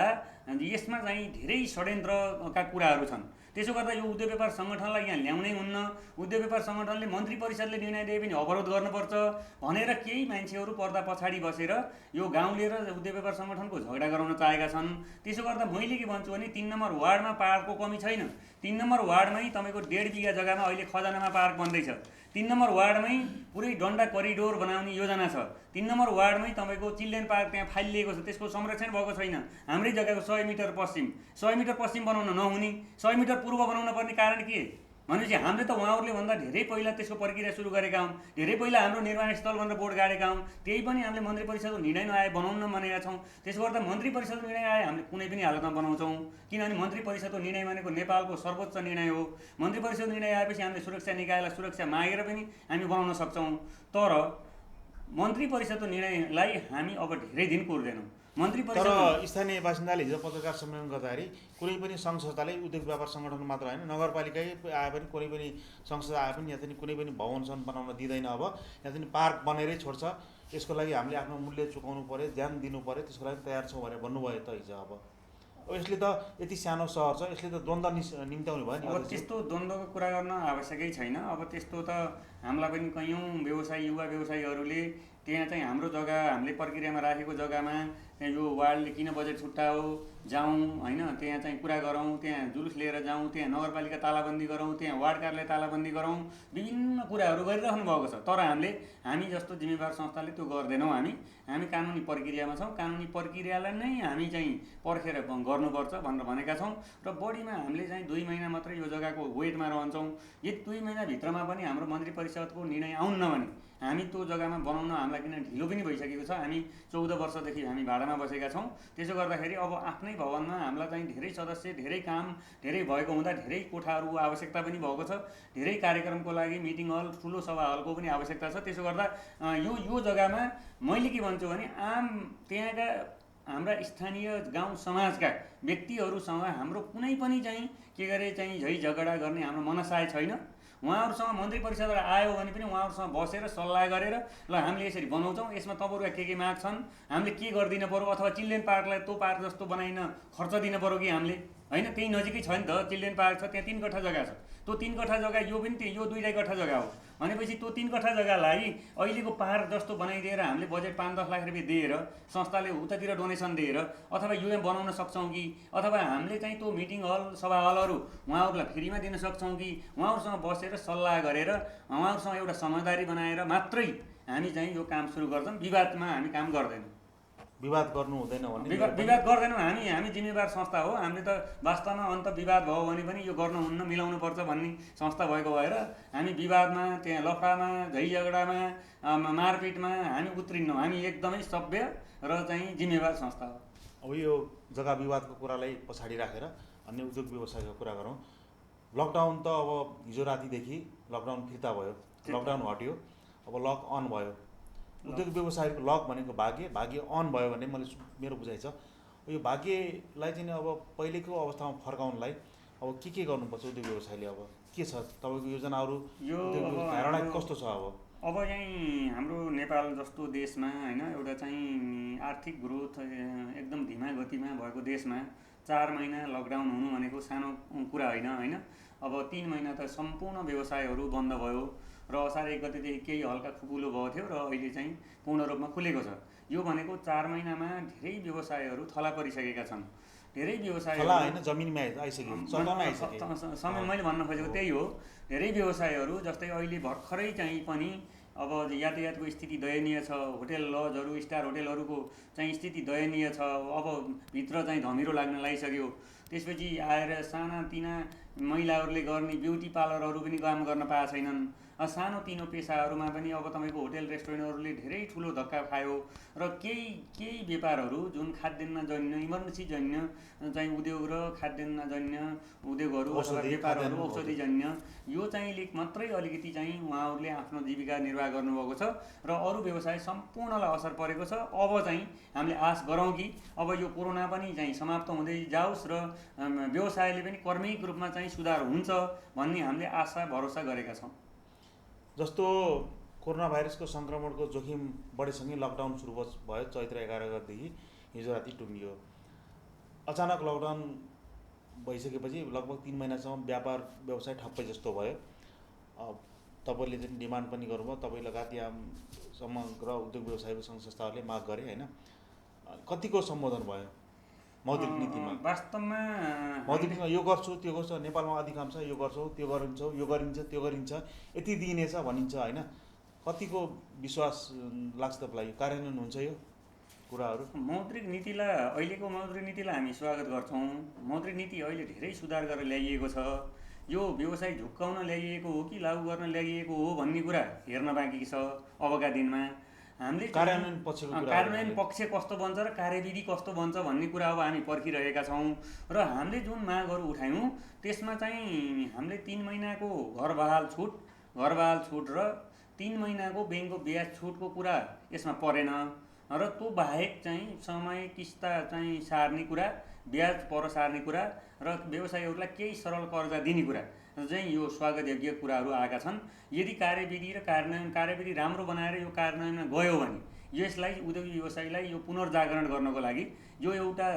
यसमा चाहिँ धेरै षड्यन्त्रका कुराहरू छन्। त्यसो गर्दा यो उद्योग व्यापार सङ्गठनलाई यहाँ ल्याउनै हुन्न। उद्योग व्यापार सङ्गठनले मन्त्री परिषदले निर्णय दिए पनि अवरोध गर्नुपर्छ भनेर केही मान्छेहरू पर्दा पछाडि बसेर यो गाउँले र उद्योग व्यापार सङ्गठनको झगडा गराउन चाहेका छन्। त्यसो गर्दा मैले के भन्छु भने 3 नम्बर वार्डमा पार्कको कमी छैन। 3 नम्बर वार्डमै तपाईँको 1.5 बिघा जग्गामा अहिले खजानामा पार्क बन्दैछ। 3 नम्बर वार्डमै पुरै डन्डा करिडोर बनाउने योजना छ। 3 नम्बर वार्डमै तपाईँको चिल्ड्रेन पार्क त्यहाँ फालिएको छ, त्यसको संरक्षण भएको छैन। हाम्रै जग्गाको 100 मिटर पश्चिम बनाउन नहुने, 100 मिटर पूर्व बनाउन पर्ने कारण के भनेपछि हामीले त उहाँहरूले भन्दा धेरै पहिला त्यसको प्रक्रिया सुरु गरेका हौँ। धेरै पहिला हाम्रो निर्माण स्थल भनेर बोर्ड गाडेका हौँ। त्यही पनि हामीले मन्त्री परिषदको निर्णय नआए बनाउन भनेका छौँ। त्यसो गर्दा मन्त्री परिषदको निर्णय आए हामीले कुनै पनि हालतमा बनाउँछौँ, किनभने मन्त्री परिषदको निर्णय भनेको नेपालको सर्वोच्च निर्णय हो। मन्त्री परिषदको निर्णय आएपछि हामीले सुरक्षा निकायलाई सुरक्षा मागेर पनि हामी बनाउन सक्छौँ। तर मन्त्री परिषदको निर्णयलाई हामी अब धेरै दिन कुर्दैनौँ। तर स्थानीय बासिन्दाले हिजो पत्रकार सम्मेलन गर्दाखेरि कुनै पनि सङ्घ संस्थाले उद्योग व्यापार सङ्गठन मात्र होइन, नगरपालिकै आए पनि कुनै पनि सङ्घ संस्था आए पनि यहाँ चाहिँ कुनै पनि भवन बनाउन दिँदैन। अब यहाँ चाहिँ पार्क बनेरै छोड्छ। यसको लागि हामीले आफ्नो मूल्य चुकाउनु पऱ्यो, ध्यान दिनु पऱ्यो, त्यसको लागि तयार छौँ भनेर भन्नुभयो त हिजो। अब यसले त यति सानो सहर छ, यसले त द्वन्द्व निम्त्याउनु भयो नि। अब त्यस्तो द्वन्द्वको कुरा गर्न आवश्यकै छैन। अब त्यस्तो त हामीलाई पनि कैयौँ युवा व्यवसायीहरूले त्यहाँ चाहिँ हाम्रो जग्गा हामीले प्रक्रियामा राखेको जग्गामा त्यहाँ यो वार्डले किन बजेट छुट्यायो जाउँ होइन, त्यहाँ चाहिँ कुरा गरौँ, त्यहाँ जुलुस लिएर जाउँ, त्यहाँ नगरपालिका तालाबन्दी गरौँ, त्यहाँ वार्ड कार्यालय तालाबन्दी गरौँ, विभिन्न कुराहरू गरिराख्नु भएको छ। तर हामी जस्तो जिम्मेवार संस्थाले त्यो गर्दैनौँ। हामी कानुनी प्रक्रियामा छौँ। कानुनी प्रक्रियालाई नै हामी चाहिँ पर्खेर गर्नुपर्छ भनेर भनेका छौँ। र बढीमा हामीले चाहिँ 2 महिना मात्रै यो जग्गाको वेटमा रहन्छौँ। यदि 2 महिनाभित्रमा पनि हाम्रो मन्त्री परिषदको निर्णय आउन्न भने हामी त्यो जग्गामा बनाउन हामीलाई किन ढिलो पनि भइसकेको छ। हामी 14 वर्षदेखि हामी भाडामा बसेका छौँ। त्यसो गर्दाखेरि अब आफ्नै भवनमा हामीलाई चाहिँ धेरै सदस्य, धेरै काम धेरै भएको हुँदा धेरै कोठाहरूको आवश्यकता पनि भएको छ। धेरै कार्यक्रमको लागि मिटिङ हल, ठुलो सभा हलको पनि आवश्यकता छ। त्यसो गर्दा यो जग्गामा मैले के भन्छु भने आम त्यहाँका हाम्रा स्थानीय गाउँ समाजका व्यक्तिहरूसँग हाम्रो कुनै पनि चाहिँ के गरे चाहिँ झै झगडा गर्ने हाम्रो मनसाय छैन। उहाँहरूसँग मन्त्री परिषदबाट आयो भने पनि उहाँहरूसँग बसेर सल्लाह गरेर ल हामीले यसरी बनाउँछौँ, यसमा तपाईँहरूका के माग छन्, हामीले के गरिदिनु पऱ्यो, अथवा चिल्ड्रेन पार्कलाई त्यो पार्क जस्तो बनाइन खर्च दिनु पऱ्यो कि हामीले होइन। त्यही नजिकै छ नि त चिल्ड्रेन पार्क छ, त्यहाँ 3 कट्ठा जग्गा छ। त्यो 3 कट्ठा जग्गा यो पनि यो 2 कट्ठा जग्गा हो भनेपछि त्यो 3 कट्ठा जग्गालाई अहिलेको पार्क जस्तो बनाइदिएर हामीले बजेट 5-10 लाख रुपियाँ दिएर संस्थाले उतातिर डोनेसन दिएर अथवा यो बनाउन सक्छौँ कि अथवा हामीले चाहिँ त्यो मिटिङ हल, सभा हलहरू उहाँहरूलाई फ्रीमा दिन सक्छौँ कि उहाँहरूसँग बसेर सल्लाह गरेर उहाँहरूसँग एउटा समझदारी बनाएर मात्रै हामी चाहिँ यो काम सुरु गर्छौँ। विवादमा हामी काम गर्दैनौँ। विवाद गर्नु हुँदैन भन्ने विवाद गर्दैनौँ हामी जिम्मेवार संस्था हो। हामीले त वास्तवमा अन्त विवाद भयो भने पनि यो गर्नुहुन्न मिलाउनु पर्छ भन्ने संस्था भएको भएर हामी विवादमा त्यहाँ लफडामा झैझगडामा मारपिटमा हामी उत्रिन्नौँ। हामी एकदमै सभ्य र चाहिँ जिम्मेवार संस्था हो। अब यो जग्गा विवादको कुरालाई पछाडि राखेर अन्य उद्योग व्यवसायको कुरा गरौँ। लकडाउन त अब हिजो रातिदेखि लकडाउन फिर्ता भयो, लकडाउन हट्यो, अब लक अन भयो। उद्योग व्यवसायको लक भनेको भाग्य अन भयो भने मेरो बुझाइ छ यो भाग्यलाई चाहिँ अब पहिलेको अवस्थामा फर्काउनलाई अब के गर्नुपर्छ उद्योग व्यवसायले? अब के छ तपाईँको योजनाहरू, यो धारणा कस्तो छ? अब यहीँ हाम्रो नेपाल जस्तो देशमा होइन एउटा चाहिँ आर्थिक ग्रोथ एकदम धीमा गतिमा भएको देशमा 4 महिना लकडाउन हुनु भनेको सानो कुरा होइन। अब 3 महिना त सम्पूर्ण व्यवसायहरू बन्द भयो र असार 1 गतेदेखि केही हल्का खुकुलो भएको थियो र अहिले चाहिँ पूर्ण रूपमा खुलेको छ। यो भनेको 4 महिनामा धेरै व्यवसायहरू थला परिसकेका छन्। धेरै व्यवसायहरू जमिनमा आइसके समय मैले भन्न खोजेको त्यही हो। धेरै व्यवसायहरू जस्तै अहिले भर्खरै चाहिँ पनि अब यातायातको स्थिति दयनीय छ, होटेल लजहरू स्टार होटेलहरूको चाहिँ स्थिति दयनीय छ। अब भित्र चाहिँ धमिरो लाग्न लागिसक्यो। त्यसपछि आएर सानातिना महिलाहरूले गर्ने ब्युटी पार्लरहरू पनि काम गर्न पाएका छैनन्। सानो तिनो पेसाहरूमा पनि अब तपाईँको होटेल रेस्टुरेन्टहरूले धेरै ठुलो धक्का खायो र केही व्यापारहरू जुन खाद्यान्नजन्य इमर्जेन्सी जन्य चाहिँ उद्योग र खाद्यान्नजन्य उद्योगहरू अथवा व्यापारहरू औषधिजन्य यो चाहिँ मात्रै अलिकति चाहिँ उहाँहरूले आफ्नो जीविका निर्वाह गर्नुभएको छ र अरू व्यवसाय सम्पूर्णलाई असर परेको छ। अब चाहिँ हामीले आश गरौँ कि अब यो कोरोना पनि चाहिँ समाप्त हुँदै जाओस् र व्यवसायले पनि कर्मिक रूपमा चाहिँ सुधार हुन्छ भन्ने हामीले आशा भरोसा गरेका छौँ। जस्तो कोरोना भाइरसको सङ्क्रमणको जोखिम बढेसँगै लकडाउन सुरु भयो चैत्र 11 गतेदेखि हिजो राति टुङ्गियो। अचानक लकडाउन भइसकेपछि लगभग 3 महिनासम्म व्यापार व्यवसाय ठप्पै जस्तो भयो। तपाईँले चाहिँ डिमान्ड पनि गर्नुभयो, तपाईँ लगायत यहाँ समग्र उद्योग व्यवसायको सङ्घ संस्थाहरूले माग गरे होइन? कतिको सम्बोधन भयो मौद्रिक नीतिमा? वास्तवमा मौद्रिक नीतिमा यो गर्छु त्यो गर्छु, नेपालमा अधिकांश यो गर्छौँ त्यो गरिन्छौँ, यो गरिन्छ त्यो गरिन्छ, यति दिइनेछ भनिन्छ होइन? कतिको विश्वास लाग्छ तपाईँलाई कार्यान्वयन हुन्छ यो कुराहरू? मौद्रिक नीतिलाई अहिलेको मौद्रिक नीतिलाई हामी स्वागत गर्छौँ। मौद्रिक नीति अहिले धेरै सुधार गरेर ल्याइएको छ। यो व्यवसाय झुक्काउन ल्याइएको हो कि लागू गर्न ल्याइएको हो भन्ने कुरा हेर्न बाँकी छ अबका दिनमा। हामीले कार्यान्वयन पक्ष कस्तो बन्छ र कार्यविधि कस्तो बन्छ भन्ने कुरा अब हामी पर्खिरहेका छौँ र हामीले जुन मागहरू उठायौँ त्यसमा चाहिँ हामीले 3 महिनाको घर बहाल छुट र 3 महिनाको ब्याङ्कको ब्याज छुटको कुरा यसमा परेन र त्यो बाहेक चाहिँ समय किस्ता चाहिँ सार्ने कुरा, ब्याज पर सार्ने कुरा र व्यवसायीहरूलाई केही सरल कर्जा दिने कुरा चाहिँ यो स्वागतयोग्य कुराहरू आएका छन्। यदि कार्यविधि र कार्यविधि राम्रो बनाएर यो कार्यान्वयनमा गयो भने यसलाई उद्योग व्यवसायलाई यो पुनर्जागरण गर्नको लागि यो एउटा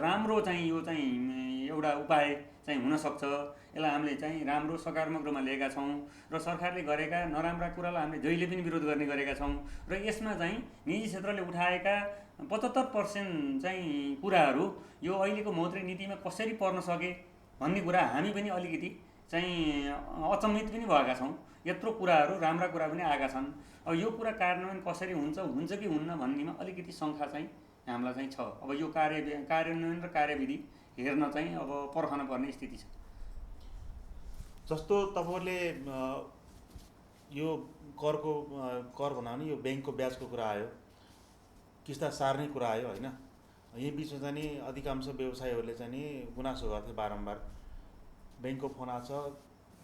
राम्रो चाहिँ यो चाहिँ एउटा उपाय चाहिँ हुनसक्छ। यसलाई हामीले चाहिँ राम्रो सकारात्मक रूपमा लिएका छौँ र सरकारले गरेका नराम्रा कुरालाई हामीले जहिले पनि विरोध गर्ने गरेका छौँ र यसमा चाहिँ निजी क्षेत्रले उठाएका 75% चाहिँ कुराहरू यो अहिलेको मौद्रिक नीतिमा कसरी पर्न सके भन्ने कुरा हामी पनि अलिकति चाहिँ अचम्मित पनि भएका छौँ। यत्रो कुराहरू राम्रा कुरा पनि आएका छन्। अब यो कुरा कार्यान्वयन कसरी हुन्छ कि हुन्न भन्नेमा अलिकति शङ्का चाहिँ हामीलाई चाहिँ छ। अब यो कार्यान्वयन र कार्यविधि हेर्न चाहिँ अब पर्खन पर्ने स्थिति छ। जस्तो तपाईँहरूले यो कर भन्नाले यो ब्याङ्कको ब्याजको कुरा आयो, किस्ता सार्ने कुरा आयो होइन? यही बिचमा चाहिँ नि अधिकांश व्यवसायीहरूले चाहिँ नि गुनासो गर्थे बारम्बार, ब्याङ्कको फोन आछ,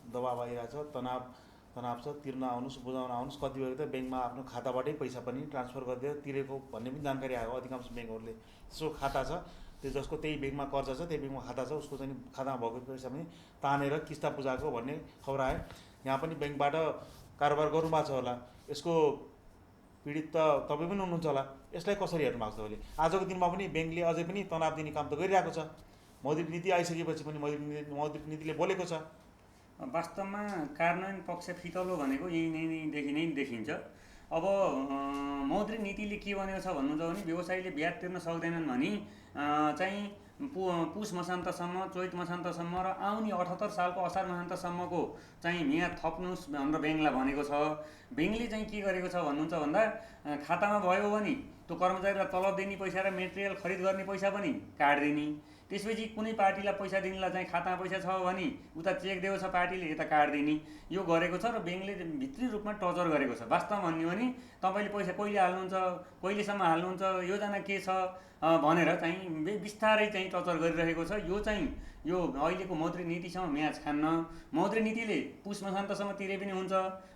दबाब आइरहेछ, तनाव छ, तिर्न आउनुहोस्, बुझाउन आउनुहोस्, कति बेला त ब्याङ्कमा आफ्नो खाताबाटै पैसा पनि ट्रान्सफर गरिदियो तिरेको भन्ने पनि जानकारी आयो। अधिकांश ब्याङ्कहरूले त्यसको खाता छ, त्यो जसको त्यही ब्याङ्कमा कर्जा छ, त्यही ब्याङ्कमा खाता छ, उसको चाहिँ खातामा भएको पैसा पनि तानेर किस्ता बुझाएको भन्ने खबर आयो। यहाँ पनि ब्याङ्कबाट कारोबार गर्नुभएको छ होला, यसको पीडित त तपाईँ पनि हुनुहुन्छ होला। यसलाई कसरी हेर्नु भएको छ तपाईँले? आजको दिनमा पनि ब्याङ्कले अझै पनि तनाव दिने काम त गरिरहेको छ। मौद्रिक नीति आइसकेपछि पनि मौद्रिक नीतिले बोलेको छ। वास्तवमा कार्यान्वयन पक्ष फितलो भनेको यहीँदेखि नै देखिन्छ। अब मौद्रिक नीतिले के भनेको छ भन्नुहुन्छ भने व्यवसायीले ब्याज तिर्न सक्दैनन् भने चाहिँ पुस मसान्तसम्म चैत मसान्तसम्म र आउने 78 सालको असार मसान्तसम्मको चाहिँ म्याद थप्नुहोस् भनेर ब्याङ्कलाई भनेको छ। ब्याङ्कले चाहिँ के गरेको छ भन्नुहुन्छ भन्दा खातामा भयो भने त्यो कर्मचारीलाई तलब दिने पैसा र मेटेरियल खरिद गर्ने पैसा पनि काट्दिने। त्यसपछि कुनै पार्टीलाई पैसा दिनेलाई चाहिँ खातामा पैसा छ भने उता चेक दिएको छ पार्टीले यता काट्दिने। यो गरेको छ र ब्याङ्कले भित्री रूपमा टर्चर गरेको छ। वास्तवमा भन्यो भने तपाईँले पैसा कहिले हाल्नुहुन्छ, कहिलेसम्म हाल्नुहुन्छ, योजना के छ भनेर चाहिँ बिस्तारै चाहिँ टर्चर गरिरहेको छ। यो चाहिँ यो अहिलेको मौद्रिक नीतिसँग म्याच खान्न। मौद्रिक नीतिले पुस मसान्तसम्म तिरे पनि हुन्छ,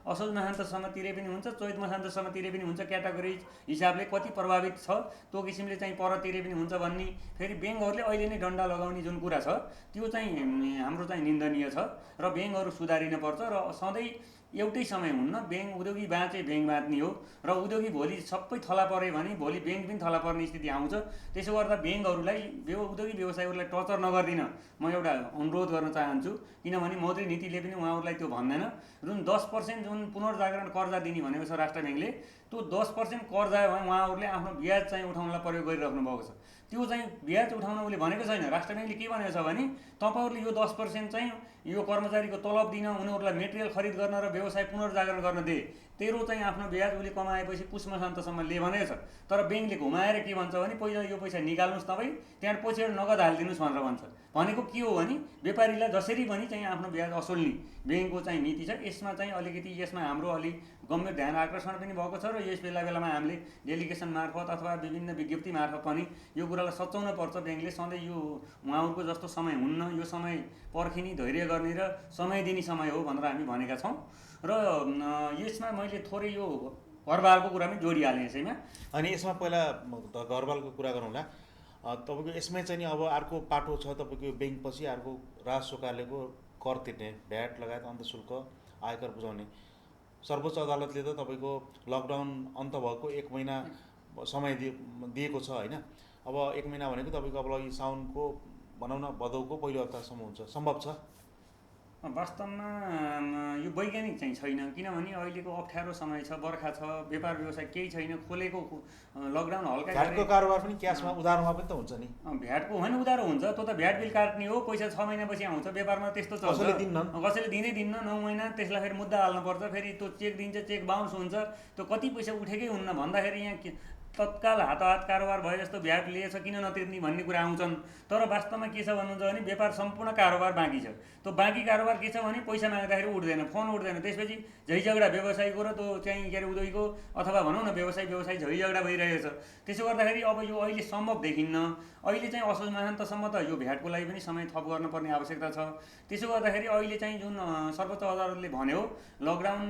असोज मसान्तसम्म तिरे पनि हुन्छ, चैत मसान्तसम्म तिरे पनि हुन्छ, क्याटेगोरिज हिसाबले कति प्रभावित छ त्यो किसिमले चाहिँ पर तिरे पनि हुन्छ भन्ने। फेरि ब्याङ्कहरूले अहिले नै डन्डा लगाउने जुन कुरा छ त्यो चाहिँ हाम्रो चाहिँ निन्दनीय छ र ब्याङ्कहरू सुधारिन पर्छ। र सधैँ एउटै समय हुन्न, ब्याङ्क उद्योगी बाँचे ब्याङ्क बाँच्ने हो र उद्योगी भोलि सबै थला पऱ्यो भने भोलि ब्याङ्क पनि थला पर्ने स्थिति आउँछ। त्यसो गर्दा ब्याङ्कहरूलाई उद्योगी व्यवसायीहरूलाई टर्चर नगरिदिन म एउटा अनुरोध गर्न चाहन्छु। किनभने मौद्रिक नीतिले पनि उहाँहरूलाई त्यो भन्दैन। जुन 10% जुन पुनर्जागरण कर्जा दिने भनेको छ राष्ट्र ब्याङ्कले, त्यो 10% कर्जा उहाँहरूले आफ्नो ब्याज चाहिँ उठाउनलाई प्रयोग गरिराख्नु भएको छ। त्यो चाहिँ ब्याज उठाउन उसले भनेको छैन। राष्ट्र ब्याङ्कले के भनेको छ भने तपाईँहरूले यो 10% चाहिँ यो कर्मचारीको तलब दिन, उनीहरूलाई मेटेरियल खरिद गर्न र व्यवसाय पुनर्जागरण गर्न दे, तेरो चाहिँ आफ्नो ब्याज उसले कमाएपछि पुस मसान्तसम्म ले भनेको छ। तर ब्याङ्कले घुमाएर के भन्छ भने पहिला यो पैसा निकाल्नुहोस् तपाईँ, त्यहाँबाट पछिबाट नगद हालिदिनुहोस् भनेर भन्छ। भनेको के हो भने व्यापारीलाई जसरी पनि चाहिँ आफ्नो ब्याज असुल्ने ब्याङ्कको चाहिँ नीति छ। यसमा चाहिँ अलिकति यसमा हाम्रो अलि गम्भीर ध्यान आकर्षण पनि भएको छ र यस बेलामा हामीले डेलिगेसन मार्फत अथवा विभिन्न विज्ञप्ति मार्फत पनि यो कुरालाई सच्याउन पर्छ। ब्याङ्कले सधैँ यो उहाँहरूको जस्तो समय हुन्न, यो समय पर्खिने, धैर्य गर्ने र समय दिने समय हो भनेर हामी भनेका छौँ। र यसमा मैले थोरै यो घरबालको कुरा पनि जोडिहालेँ यसैमा। अनि यसमा पहिला घरबालको कुरा गरौँला। तपाईँको यसमै चाहिँ नि अब अर्को पाटो छ तपाईँको ब्याङ्कपछि अर्को राजस्व कार्यालयको कर तिर्ने, भ्याट लगायत अन्तशुल्क, आयकर बुझाउने। सर्वोच्च अदालतले त तपाईँको लकडाउन अन्त भएको 1 महिना समय दिएको छ होइन। अब 1 महिना भनेको तपाईँको अब यो साउनको भनौँ न भदौको पहिलो हप्तासम्म हुन्छ, सम्भव छ? वास्तवमा यो वैज्ञानिक चाहिँ छैन। किनभने अहिलेको अप्ठ्यारो समय छ, बर्खा छ, व्यापार व्यवसाय केही छैन, खोलेको लकडाउन हल्का भ्याटको कारोबार पनि क्यासमा उधारोमा पनि त हुन्छ नि। भ्याटको होइन उधारो हुन्छ, त्यो त भ्याट बिल काट्ने हो, पैसा 6 महिनापछि आउँछ। व्यापारमा त्यस्तो चल्छ, कसैले दिँदै दिन्न, 9 महिना त्यसलाई फेरि मुद्दा हाल्नुपर्छ, फेरि त्यो चेक दिन्छ, चेक बााउन्स हुन्छ, त्यो कति पैसा उठेकै हुन्न भन्दाखेरि यहाँ तत्काल हात कारोबार भए जस्तो भ्याट लिएछ किन नतिर्ने भन्ने कुरा आउँछन्। तर वास्तवमा के छ भन्नुहुन्छ भने व्यापार सम्पूर्ण कारोबार बाँकी छ। त्यो बाँकी कारोबार के छ भने पैसा माग्दाखेरि उठ्दैन, फोन उठ्दैन, त्यसपछि झैझगडा व्यवसायीको र त्यो चाहिँ के अरे उद्योगीको अथवा भनौँ न व्यवसायी झैझगडा भइरहेछ। त्यसो गर्दाखेरि अब यो अहिले सम्भव देखिन्न। अहिले चाहिँ असोज मसान्तसम्म त यो भ्याटको लागि पनि समय थप गर्नुपर्ने आवश्यकता छ। त्यसो गर्दाखेरि अहिले चाहिँ जुन सर्वोच्च अदालतले भन्यो लकडाउन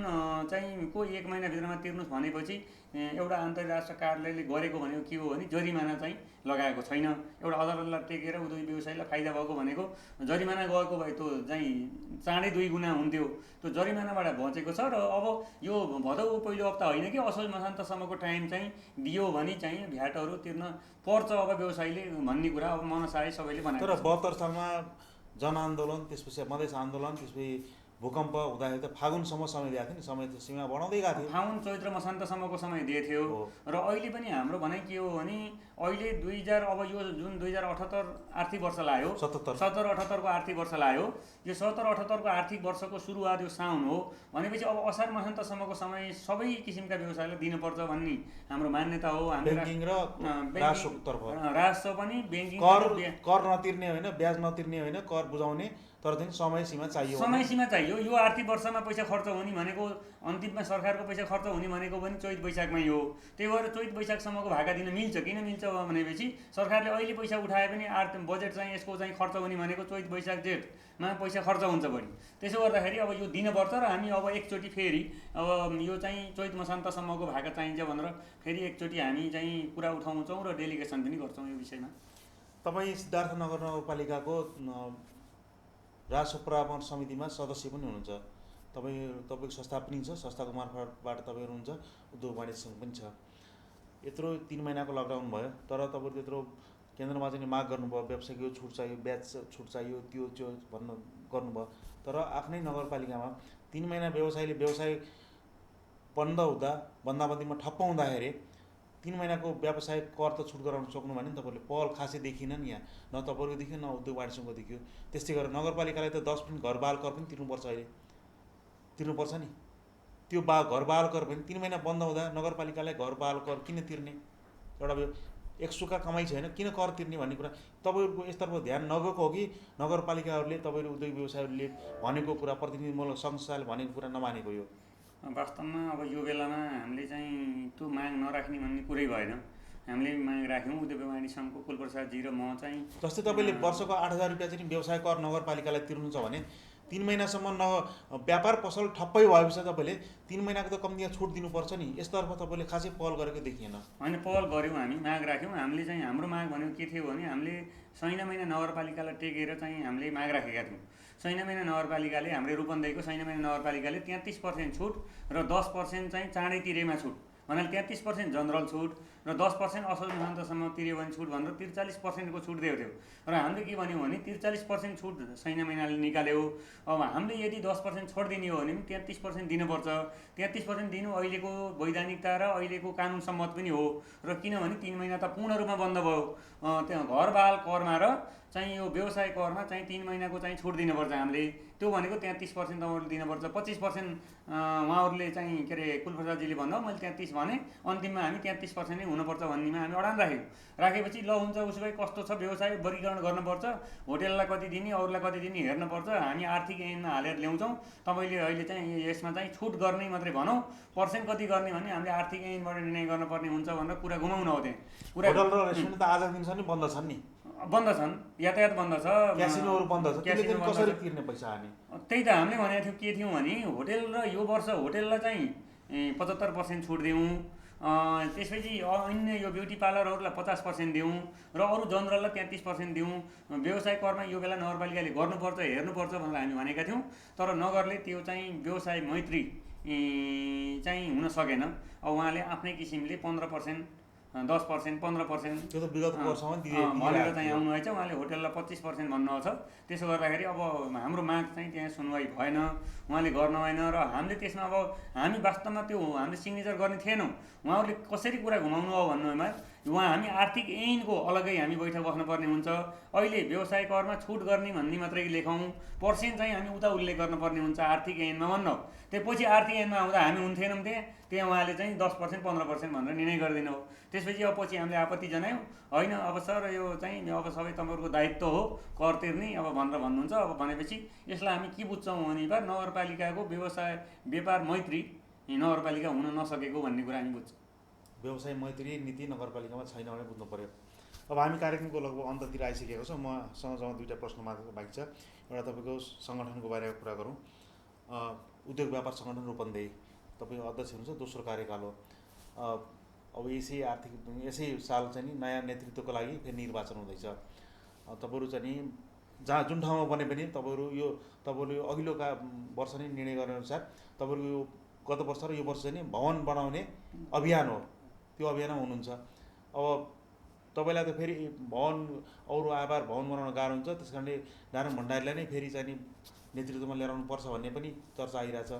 चाहिँ को 1 महिनाभित्रमा तिर्नुहोस् भनेपछि एउटा अन्तर्राष्ट्रिय कार्यालयले गरेको भनेको के हो भने जरिमाना चाहिँ लगाएको छैन। एउटा अदालतलाई टेकेर उद्योगी व्यवसायीलाई फाइदा भएको भनेको जरिमाना गएको भए त्यो चाहिँ चाँडै 2 गुणा हुन्थ्यो। त्यो जरिमानाबाट बचेको छ। र अब यो भदौको पहिलो हप्ता होइन कि असोज मसान्तसम्मको टाइम चाहिँ दियो भने चाहिँ भ्याटहरू तिर्न पर्छ अब व्यवसायीले भन्ने कुरा अब मनसाय सबैले बनाएको छ। तर 72 सालमा जनआन्दोलन, त्यसपछि मधेस आन्दोलन, त्यसपछि भूकम्प हुँदाखेरि त फागुनसम्म समय दिएको थियो नि, समय त सीमा बढाउँदै गएको थियो। फागुन चैत्र मसान्तसम्मको समय दिएको थियो। र अहिले पनि हाम्रो भनाइ के हो भने अहिले 2000 अब यो जुन 2078 आर्थिक वर्ष लाग्यो, 77-78 को आर्थिक वर्ष लाग्यो। यो 77-78 को आर्थिक वर्षको सुरुवात यो साउन हो भनेपछि अब असार मसान्तसम्मको समय सबै किसिमका व्यवसायलाई दिनुपर्छ भन्ने हाम्रो मान्यता हो। ब्याङ्किङ र राजस्वतर्फ राजस्व पनि ब्याङ्किङ कर नतिर्ने होइन, ब्याज नतिर्ने होइन, कर बुझाउने, तर चाहिँ समय सीमा चाहियो। समय सीमा चाहियो। यो आर्थिक वर्षमा पैसा खर्च हुने भनेको अन्तिममा सरकारको पैसा खर्च हुने भनेको पनि चैत वैशाखमै हो। त्यही भएर चैत वैशाखसम्मको भाका दिन मिल्छ। किन मिल्छ भनेपछि सरकारले अहिले पैसा उठाए पनि बजेट चाहिँ यसको चाहिँ खर्च हुने भनेको चैत वैशाख जेठमा पैसा खर्च हुन्छ बढी। त्यसो गर्दाखेरि अब यो दिनुपर्छ र हामी अब एकचोटि फेरि अब यो चाहिँ चैत मसान्तसम्मको भाका चाहिन्छ भनेर फेरि एकचोटि हामी चाहिँ कुरा उठाउँछौँ र डेलिगेसन पनि गर्छौँ यो विषयमा। तपाईँ सिद्धार्थनगर नगरपालिकाको राजस्व परामर्श समितिमा सदस्य पनि हुनुहुन्छ। तपाईँको संस्था पनि छ, संस्थाको मार्फतबाट तपाईँहरू हुनुहुन्छ, उद्योग वाणिज्य सङ्घ पनि छ। यत्रो 3 महिनाको लकडाउन भयो, तर तपाईँहरू त्यत्रो केन्द्रमा चाहिँ माग गर्नुभयो, व्यवसायको यो छुट चाहियो, ब्याज छुट चाहियो, त्यो भन्नु गर्नुभयो। तर आफ्नै नगरपालिकामा 3 महिना व्यवसाय बन्द हुँदा बन्दाबन्दीमा ठप्प हुँदाखेरि 3 महिनाको व्यवसाय कर त छुट गराउन सक्नु भने नि तपाईँले पहल खासै देखिनन् यहाँ न तपाईँको देखियो न उद्योग वाणिज्यको देखियो। त्यस्तै गरेर नगरपालिकालाई त 10% घरबाल कर पनि तिर्नुपर्छ, अहिले तिर्नुपर्छ नि। त्यो घरबाल कर पनि 3 महिना बन्द हुँदा नगरपालिकालाई घरबाल कर किन तिर्ने? एउटा एक सुक्खा कमाइ छैन, किन कर तिर्ने भन्ने कुरा तपाईँहरूको यसतर्फ ध्यान नगएको हो कि नगरपालिकाहरूले तपाईँहरू उद्योग व्यवसायहरूले भनेको कुरा, प्रतिनिधिमूलक संस्थाले भनेको कुरा नमानेको? यो वास्तवमा अब यो बेलामा हामीले चाहिँ त्यो माग नराख्ने भन्ने कुरै भएन। हामीले माग राख्यौँ। उद्योग वाणिज्य सङ्घको कुलप्रसादजी र म चाहिँ जस्तै तपाईँले वर्षको 8,000 रुपियाँ चाहिँ व्यवसाय कर नगरपालिकालाई तिर्नुहुन्छ भने 3 महिनासम्म व्यापार पसल ठप्पै भएपछि तपाईँले 3 महिनाको त कम्तीमा छुट दिनुपर्छ नि। यसतर्फ तपाईँले खासै पहल गरेको देखिएन। होइन, पहल गऱ्यौँ, हामी माग राख्यौँ। हामीले चाहिँ हाम्रो माग भनेको के थियो भने हामीले सैना महिना नगरपालिकालाई टेकेर चाहिँ हामीले माग राखेका थियौँ। सैना महिना नगरपालिकाले हाम्रो रूपन्देहीको सैना महिना नगरपालिकाले 33% छुट र 10% चाहिँ चाँडै तिरेमा छुट भन्नाले 33% जनरल छुट र 10% असल मुहान्तसम्म तिर्यो भने छुट भनेर 43% को छुट दिएको थियो। र हामीले के भन्यौँ भने 43% छुट सैना महिनाले निकाल्यो। अब हामीले यदि 10% छोडिदिने हो भने पनि 33% दिनुपर्छ। 33% दिनु अहिलेको वैधानिकता र अहिलेको कानुन सम्मत पनि हो। र किनभने 3 महिना त पूर्ण रूपमा बन्द भयो। त्यहाँ घरबाल करमा र चाहिँ यो व्यवसाय करमा चाहिँ 3 महिनाको चाहिँ छुट दिनुपर्छ हामीले। त्यो भनेको 33% तपाईँहरूले दिनुपर्छ। 25% उहाँहरूले चाहिँ के अरे कुलप्रसादजीले भन्दा मैले 33 भने अन्तिममा हामी 33% नै हुनुपर्छ भन्नेमा हामी अडान राखेपछि ल हुन्छ उसो भए कस्तो छ व्यवसाय वर्गीकरण गर्नुपर्छ, होटेललाई कति दिने अरूलाई कति दिने हेर्नुपर्छ, हामी आर्थिक ऐनमा हालेर ल्याउँछौँ। तपाईँले अहिले चाहिँ यसमा चाहिँ छुट गर्ने मात्रै भनौँ, पर्सेन्ट कति गर्ने भने हामीले आर्थिक ऐनबाट निर्णय गर्नुपर्ने हुन्छ भनेर कुरा घुमाउनु हो। त्यहाँ कुरा होटल र रेस्टुरेन्ट त आजको दिनसम्म बन्द छन् नि, बन्द छन्, यातायात बन्द छ, क्यासिनोहरू बन्द छ, त्यसले कसरी तिर्ने पैसा हामी? त्यही त हामीले भनेको थियौँ के थियौँ भने होटेल र यो वर्ष होटेललाई चाहिँ 75% छुट दिउँ, त्यसपछि अन्य यो ब्युटी पार्लरहरूलाई 50% दिउँ र अरू जनरललाई 33% दिउँ। व्यवसाय करमा यो बेला नगरपालिकाले गर्नुपर्छ हेर्नुपर्छ भनेर हामी भनेका थियौँ। तर नगरले त्यो चाहिँ व्यवसाय मैत्री चाहिँ हुन सकेन। अब उहाँले आफ्नै किसिमले 15%, 10%, 15% त्यो त विगत वर्षमा भनेर चाहिँ आउनुभएछ। उहाँले होटेललाई 25% भन्नुभएको छ। त्यसो गर्दाखेरि अब हाम्रो माग चाहिँ त्यहाँ सुनवाई भएन, उहाँले गर्नु भएन। र हामीले त्यसमा अब हामी वास्तवमा त्यो हामीले सिग्नेचर गर्ने थिएनौँ। उहाँहरूले कसरी कुरा घुमाउनु हो भन्नुमा उहाँ हामी आर्थिक ऐनको अलग्गै हामी बैठक बस्नुपर्ने हुन्छ। अहिले व्यवसाय करमा छुट गर्ने भन्ने मात्रै लेखौँ, पर्सेन्ट चाहिँ हामी उता उल्लेख गर्नुपर्ने हुन्छ आर्थिक ऐनमा भन्नु। त्यसपछि आर्थिक ऐनमा आउँदा हामी हुन्थेनौँ त्यहाँ उहाँले चाहिँ 10%, 15% भनेर निर्णय गरिदिनु हो। त्यसपछि अब पछि हामीले आपत्ति जनायौँ, होइन अब सर यो चाहिँ अब सबै तपाईँहरूको दायित्व हो कर तिर्ने अब भनेर भन्नुहुन्छ। अब भनेपछि यसलाई हामी के बुझ्छौँ भने नगरपालिकाको व्यवसाय व्यापार मैत्री नगरपालिका हुन नसकेको भन्ने कुरा हामी बुझ्छौँ। व्यवसाय मैत्री नीति नगरपालिकामा छैन भने बुझ्नु पर्यो। अब हामी कार्यक्रमको लगभग अन्ततिर आइसकेको छौँ। मसँग जम्मा 2टा प्रश्न मात्र बाँकी छ। एउटा तपाईँको सङ्गठनको बारेमा कुरा गरौँ। उद्योग व्यापार सङ्गठन रूपन्देही तपाईँ अध्यक्ष हुनुहुन्छ, दोस्रो कार्यकाल हो। अब यसै साल चाहिँ नि नयाँ नेतृत्वको लागि फेरि निर्वाचन हुँदैछ। तपाईँहरू चाहिँ नि जहाँ जुन ठाउँमा बने पनि तपाईँहरूले अघिल्लो वर्ष नै निर्णय गरेअनुसार तपाईँहरूको यो गत वर्ष र यो वर्ष चाहिँ नि भवन बनाउने अभियान हो, त्यो अभियानमा हुनुहुन्छ। अब तपाईँलाई त फेरि भवन अरू आभार भवन बनाउन गाह्रो हुन्छ, त्यस कारणले नारायण भण्डारीलाई नै फेरि चाहिँ नि नेतृत्वमा लिएर आउनुपर्छ भन्ने पनि चर्चा आइरहेछ।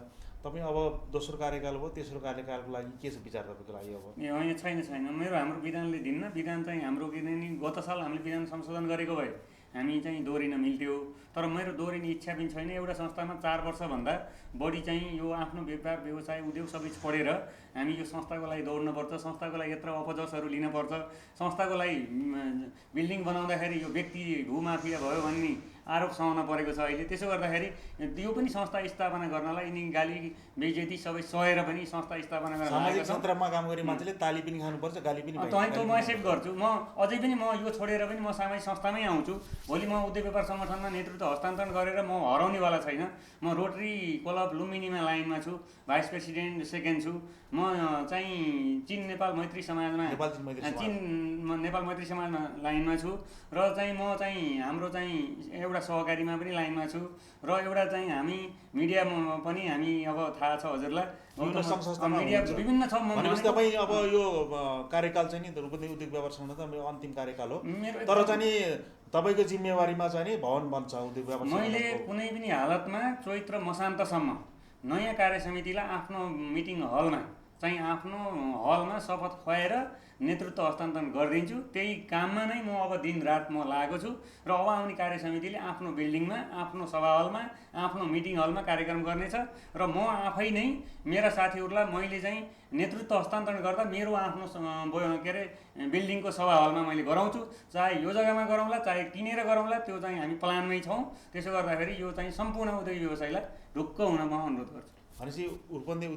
तपाईँ अब दोस्रो कार्यकाल भयो, तेस्रो कार्यकालको लागि के छ विचार तपाईँको लागि? अब होइन, छैन हाम्रो विधानले दिन्न। विधान चाहिँ हाम्रो किनभने गत साल हामीले विधान संशोधन गरेको भए हामी चाहिँ दोहोरिन मिल्थ्यो। तर मेरो दोहोरिने इच्छा पनि छैन। एउटा संस्थामा 4 वर्षभन्दा बढी चाहिँ यो आफ्नो व्यापार व्यवसाय उद्योग सबै छोडेर हामी यो संस्थाको लागि दौड्नुपर्छ, संस्थाको लागि यत्र अपजसहरू लिनुपर्छ, संस्थाको लागि बिल्डिङ बनाउँदाखेरि यो व्यक्ति भूमाफिया भयो भन्ने आरोप सहन परेको छ अहिले। त्यसो गर्दाखेरि यो पनि संस्था स्थापना गर्नलाई यिनी गाली बेइज्जती सबै सहेर पनि संस्था स्थापना गर्न सामाजिक क्षेत्रमा काम गर्ने मान्छेले ताली पनि खानुपर्छ, गाली पनि त म एक्सेप्ट गर्छु। म अझै पनि म यो छोडेर पनि म सामाजिक संस्थामै आउँछु। भोलि म उद्योग व्यापार सङ्गठनमा नेतृत्व हस्तान्तरण गरेर म हराउनेवाला छैन। म रोटरी क्लब लुम्बिनीमा लाइनमा छु, भाइस प्रेसिडेन्ट सेकेन्ड छु। म चाहिँ चीन नेपाल मैत्री समाजमा नेपाल मैत्री समाजमा लाइनमा छु र चाहिँ म चाहिँ हाम्रो चाहिँ एउटा सहकारीमा पनि लाइनमा छु र एउटा चाहिँ हामी मिडियामा पनि हामी अब थाहा छ हजुरलाई मिडिया विभिन्न छ। तपाईँ अब यो कार्यकाल चाहिँ नि रूपन्देही उद्योग व्यापार सङ्गठन अन्तिम कार्यकाल हो, तर चाहिँ नि तपाईँको जिम्मेवारीमा चाहिँ नि भवन बन्छ उद्योग व्यापार। मैले कुनै पनि हालतमा चैत्र मसान्तसम्म नयाँ कार्य समितिलाई आफ्नो मिटिङ हलमा चाहिँ आफ्नो हलमा शपथ खुवाएर नेतृत्व हस्तान्तरण गरिदिन्छु। त्यही काममा नै म अब दिनरात म लागेको छु र अब आउने कार्य समितिले आफ्नो बिल्डिङमा, आफ्नो सभा हलमा, आफ्नो मिटिङ हलमा कार्यक्रम गर्नेछ र म आफै नै मेरा साथीहरूलाई मैले चाहिँ नेतृत्व हस्तान्तरण गर्दा मेरो आफ्नो के अरे बिल्डिङको सभा हलमा मैले गराउँछु। चाहे यो जग्गामा गरौँला, चाहे किनेर गरौँला, त्यो चाहिँ हामी प्लानमै छौँ। त्यसो गर्दाखेरि यो चाहिँ सम्पूर्ण उद्योग व्यवसायलाई ढुक्क हुन म अनुरोध गर्छु। भनेपछि रूपन्देही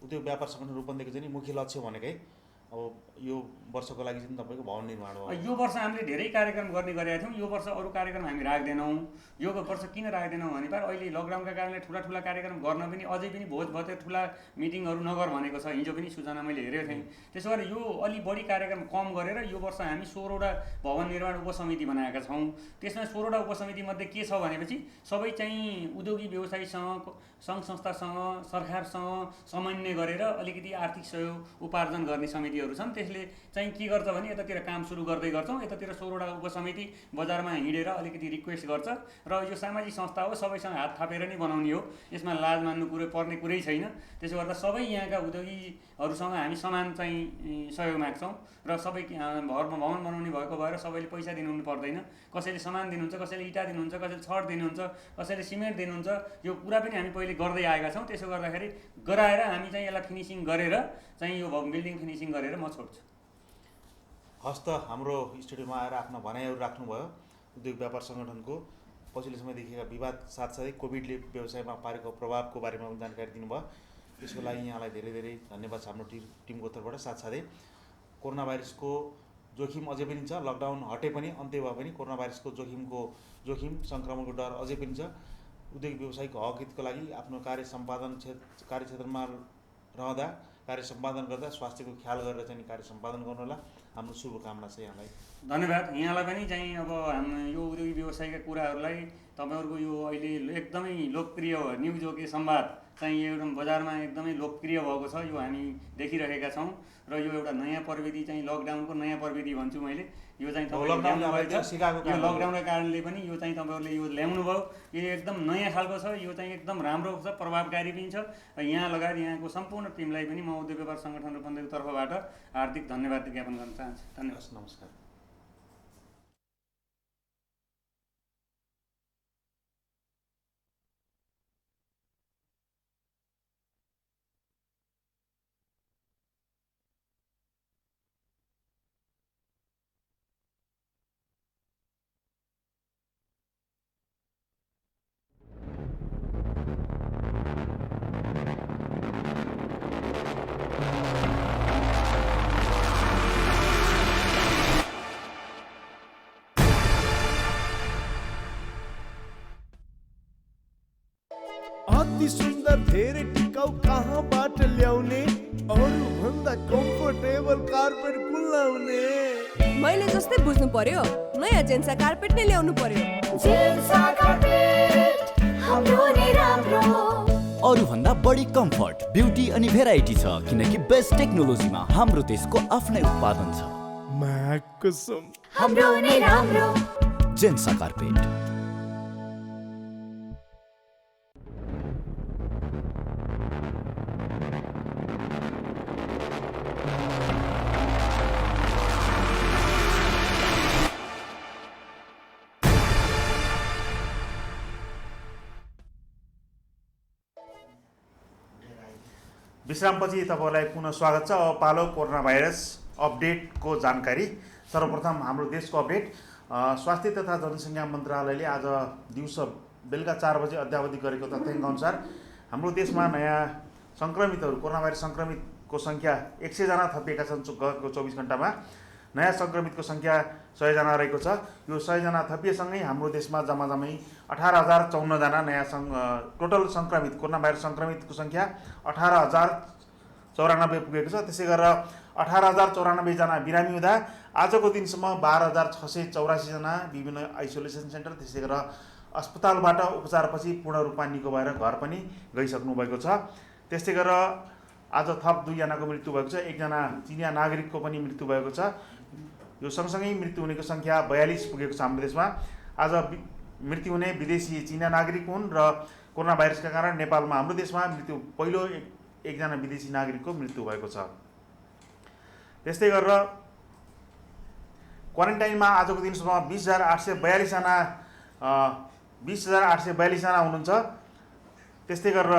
उद्योग व्यापार सङ्गठन रूपन्देहीको चाहिँ मुख्य लक्ष्य भनेकै अब यो वर्षको लागि चाहिँ तपाईँको भवन निर्माण हो। यो वर्ष हामीले धेरै कार्यक्रम गर्ने गरेका थियौँ। यो वर्ष अरू कार्यक्रम हामी राख्दैनौँ। यो वर्ष किन राख्दैनौँ भने अहिले लकडाउनका कारणले ठुला कार्यक्रम गर्न पनि अझै पनि भोज भतेर ठुला मिटिङहरू नगर भनेको छ। हिजो पनि सूचना मैले हेरेको थिएँ। त्यसो गरेर यो अलि बढी कार्यक्रम कम गरेर यो वर्ष हामी 16वटा भवन निर्माण उपसमिति बनाएका छौँ। त्यसमा 16वटा उपसमितिमध्ये के छ भनेपछि सबै चाहिँ उद्योगी व्यवसायीसँग, सङ्घ संस्थासँग, सरकारसँग समन्वय गरेर अलिकति आर्थिक सहयोग उपार्जन गर्ने समितिहरू छन्। त्यसले चाहिँ के गर्छ भने यतातिर काम सुरु गर्दै गर्छौँ, यतातिर 16वटा उपसमिति बजारमा हिँडेर अलिकति रिक्वेस्ट गर्छ र यो सामाजिक संस्था हो, सबैसँग हात थापेर नै बनाउने हो। यसमा लाज मान्नु पर्ने कुरै छैन। त्यसो गर्दा सबै यहाँका उद्योगीहरूसँग हामी समान चाहिँ सहयोग माग्छौँ र सबै भवन बनाउने भएको भएर सबैले पैसा दिनु पर्दैन। कसैले सामान दिनुहुन्छ, कसैले इँटा दिनुहुन्छ, कसैले छड दिनुहुन्छ, कसैले सिमेन्ट दिनुहुन्छ। यो कुरा पनि हामी पहिले गर्दै आएका छौँ। त्यसो गर्दाखेरि गराएर हामी चाहिँ यसलाई फिनिसिङ गरेर चाहिँ यो बिल्डिङ फिनिसिङ गरेर म छोड्छु। हस् त, हाम्रो स्टुडियोमा आएर आफ्ना भनाइहरू राख्नुभयो। उद्योग व्यापार सङ्गठनको पछिल्लो समय देखिएका विवाद साथसाथै कोभिडले व्यवसायमा पारेको प्रभावको बारेमा पनि जानकारी दिनुभयो। त्यसको लागि यहाँलाई धेरै धेरै धन्यवाद छ हाम्रो टिमको तर्फबाट। साथसाथै कोरोना भाइरसको जोखिम अझै पनि छ। लकडाउन हटे पनि, अन्त्य भए पनि कोरोना भाइरसको जोखिम सङ्क्रमणको डर अझै पनि छ। उद्योग व्यवसायको हक हितको लागि आफ्नो कार्यक्षेत्रमा रहँदा, कार्य सम्पादन गर्दा स्वास्थ्यको ख्याल गरेर चाहिँ कार्य सम्पादन गर्नुहोला। हाम्रो शुभकामना छ यहाँलाई। धन्यवाद। यहाँलाई पनि चाहिँ अब यो उद्योगी व्यवसायका कुराहरूलाई तपाईँहरूको यो अहिले एकदमै लोकप्रिय न्युज हो कि संवाद चाहिँ एउटा बजारमा एकदमै लोकप्रिय भएको छ। यो हामी देखिरहेका छौँ र यो एउटा नयाँ प्रविधि चाहिँ लकडाउनको नयाँ प्रविधि भन्छु मैले। यो चाहिँ यो लकडाउनका कारणले पनि यो चाहिँ तपाईँहरूले यो ल्याउनु भयो। यो एकदम नयाँ खालको छ। यो चाहिँ एकदम राम्रो छ, प्रभावकारी पनि छ। यहाँ लगायत यहाँको सम्पूर्ण टिमलाई पनि म उद्योग व्यापार सङ्गठन रूपन्देहीको तर्फबाट हार्दिक धन्यवाद ज्ञापन गर्न चाहन्छु। धन्यवाद। नमस्कार। अति सुन्दर धेरै टिकाउ कहाँबाट ल्याउने, अरू भन्दा कम्फर्टेबल कार्पेट कुलाउने। मैले जस्तै बुझ्नु पर्यो, नयाँ जेन्सा कार्पेट नै ल्याउनु पर्यो। जेन्सा कार्पेट हाम्रो नै राम्रो। अरू भन्दा बढी कम्फर्ट, ब्युटी अनि भेराइटी छ किनकि बेस्ट टेक्नोलोजीमा हाम्रो देशको आफ्नै उत्पादन छ। कसम हाम्रो नै राम्रो। जेन्सा कार्पेट। विश्रामपछि तपाईँलाई पुनः स्वागत छ। अब पालो कोरोना भाइरस अपडेटको जानकारी। सर्वप्रथम हाम्रो देशको अपडेट। स्वास्थ्य तथा जनसङ्ख्या मन्त्रालयले आज दिउँसो बेलुका 4 बजे अद्यावधि गरेको तथ्याङ्क अनुसार हाम्रो देशमा नयाँ सङ्क्रमितहरू, कोरोना भाइरस सङ्क्रमितको सङ्ख्या 100 जना थपिएका छन्। गएको 24 घण्टामा नयाँ सङ्क्रमितको सङ्ख्या 100 जना रहेको छ। यो 100 जना थपिएसँगै हाम्रो देशमा जम्मै 18,054 जना नयाँ टोटल सङ्क्रमित, कोरोना भाइरस सङ्क्रमितको सङ्ख्या 18,094 पुगेको छ। त्यसै गरेर 18,094 जना बिरामी हुँदा आजको दिनसम्म 12,684 जना विभिन्न आइसोलेसन सेन्टर, त्यसै गरेर अस्पतालबाट उपचारपछि पूर्ण रूपमा निको भएर घर पनि गइसक्नु भएको छ। त्यस्तै गरेर आज थप 2 जनाको मृत्यु भएको छ। 1 जना चिनिया नागरिकको पनि मृत्यु भएको छ। यो सँगसँगै मृत्यु हुनेको सङ्ख्या 42 पुगेको छ हाम्रो देशमा। आज मृत्यु हुने विदेशी चिनिया नागरिक हुन् र कोरोना भाइरसका कारण नेपालमा, हाम्रो देशमा मृत्यु पहिलो एकजना विदेशी नागरिकको मृत्यु भएको छ। त्यस्तै गरेर क्वारेन्टाइनमा आजको दिनसम्म 20,842 जना हुनुहुन्छ। त्यस्तै गरेर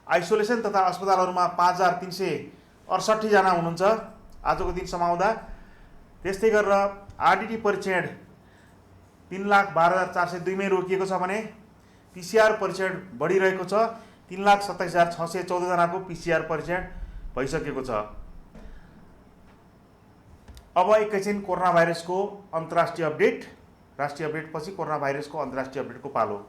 आइसोलेसन तथा अस्पतालहरूमा 5,368 जना हुनुहुन्छ आजको दिनसम्म आउँदा। त्यस्तै गरेर आरडिटी परीक्षण 3,12,402 मै रोकिएको छ भने पिसिआर परीक्षण बढिरहेको छ। 3,27,614 जनाको पिसिआर परीक्षण भइसकेको छ। अब एकैछिन कोरोना भाइरसको अन्तर्राष्ट्रिय अपडेट। राष्ट्रिय अपडेट पछि कोरोना भाइरसको अन्तर्राष्ट्रिय अपडेटको पालो।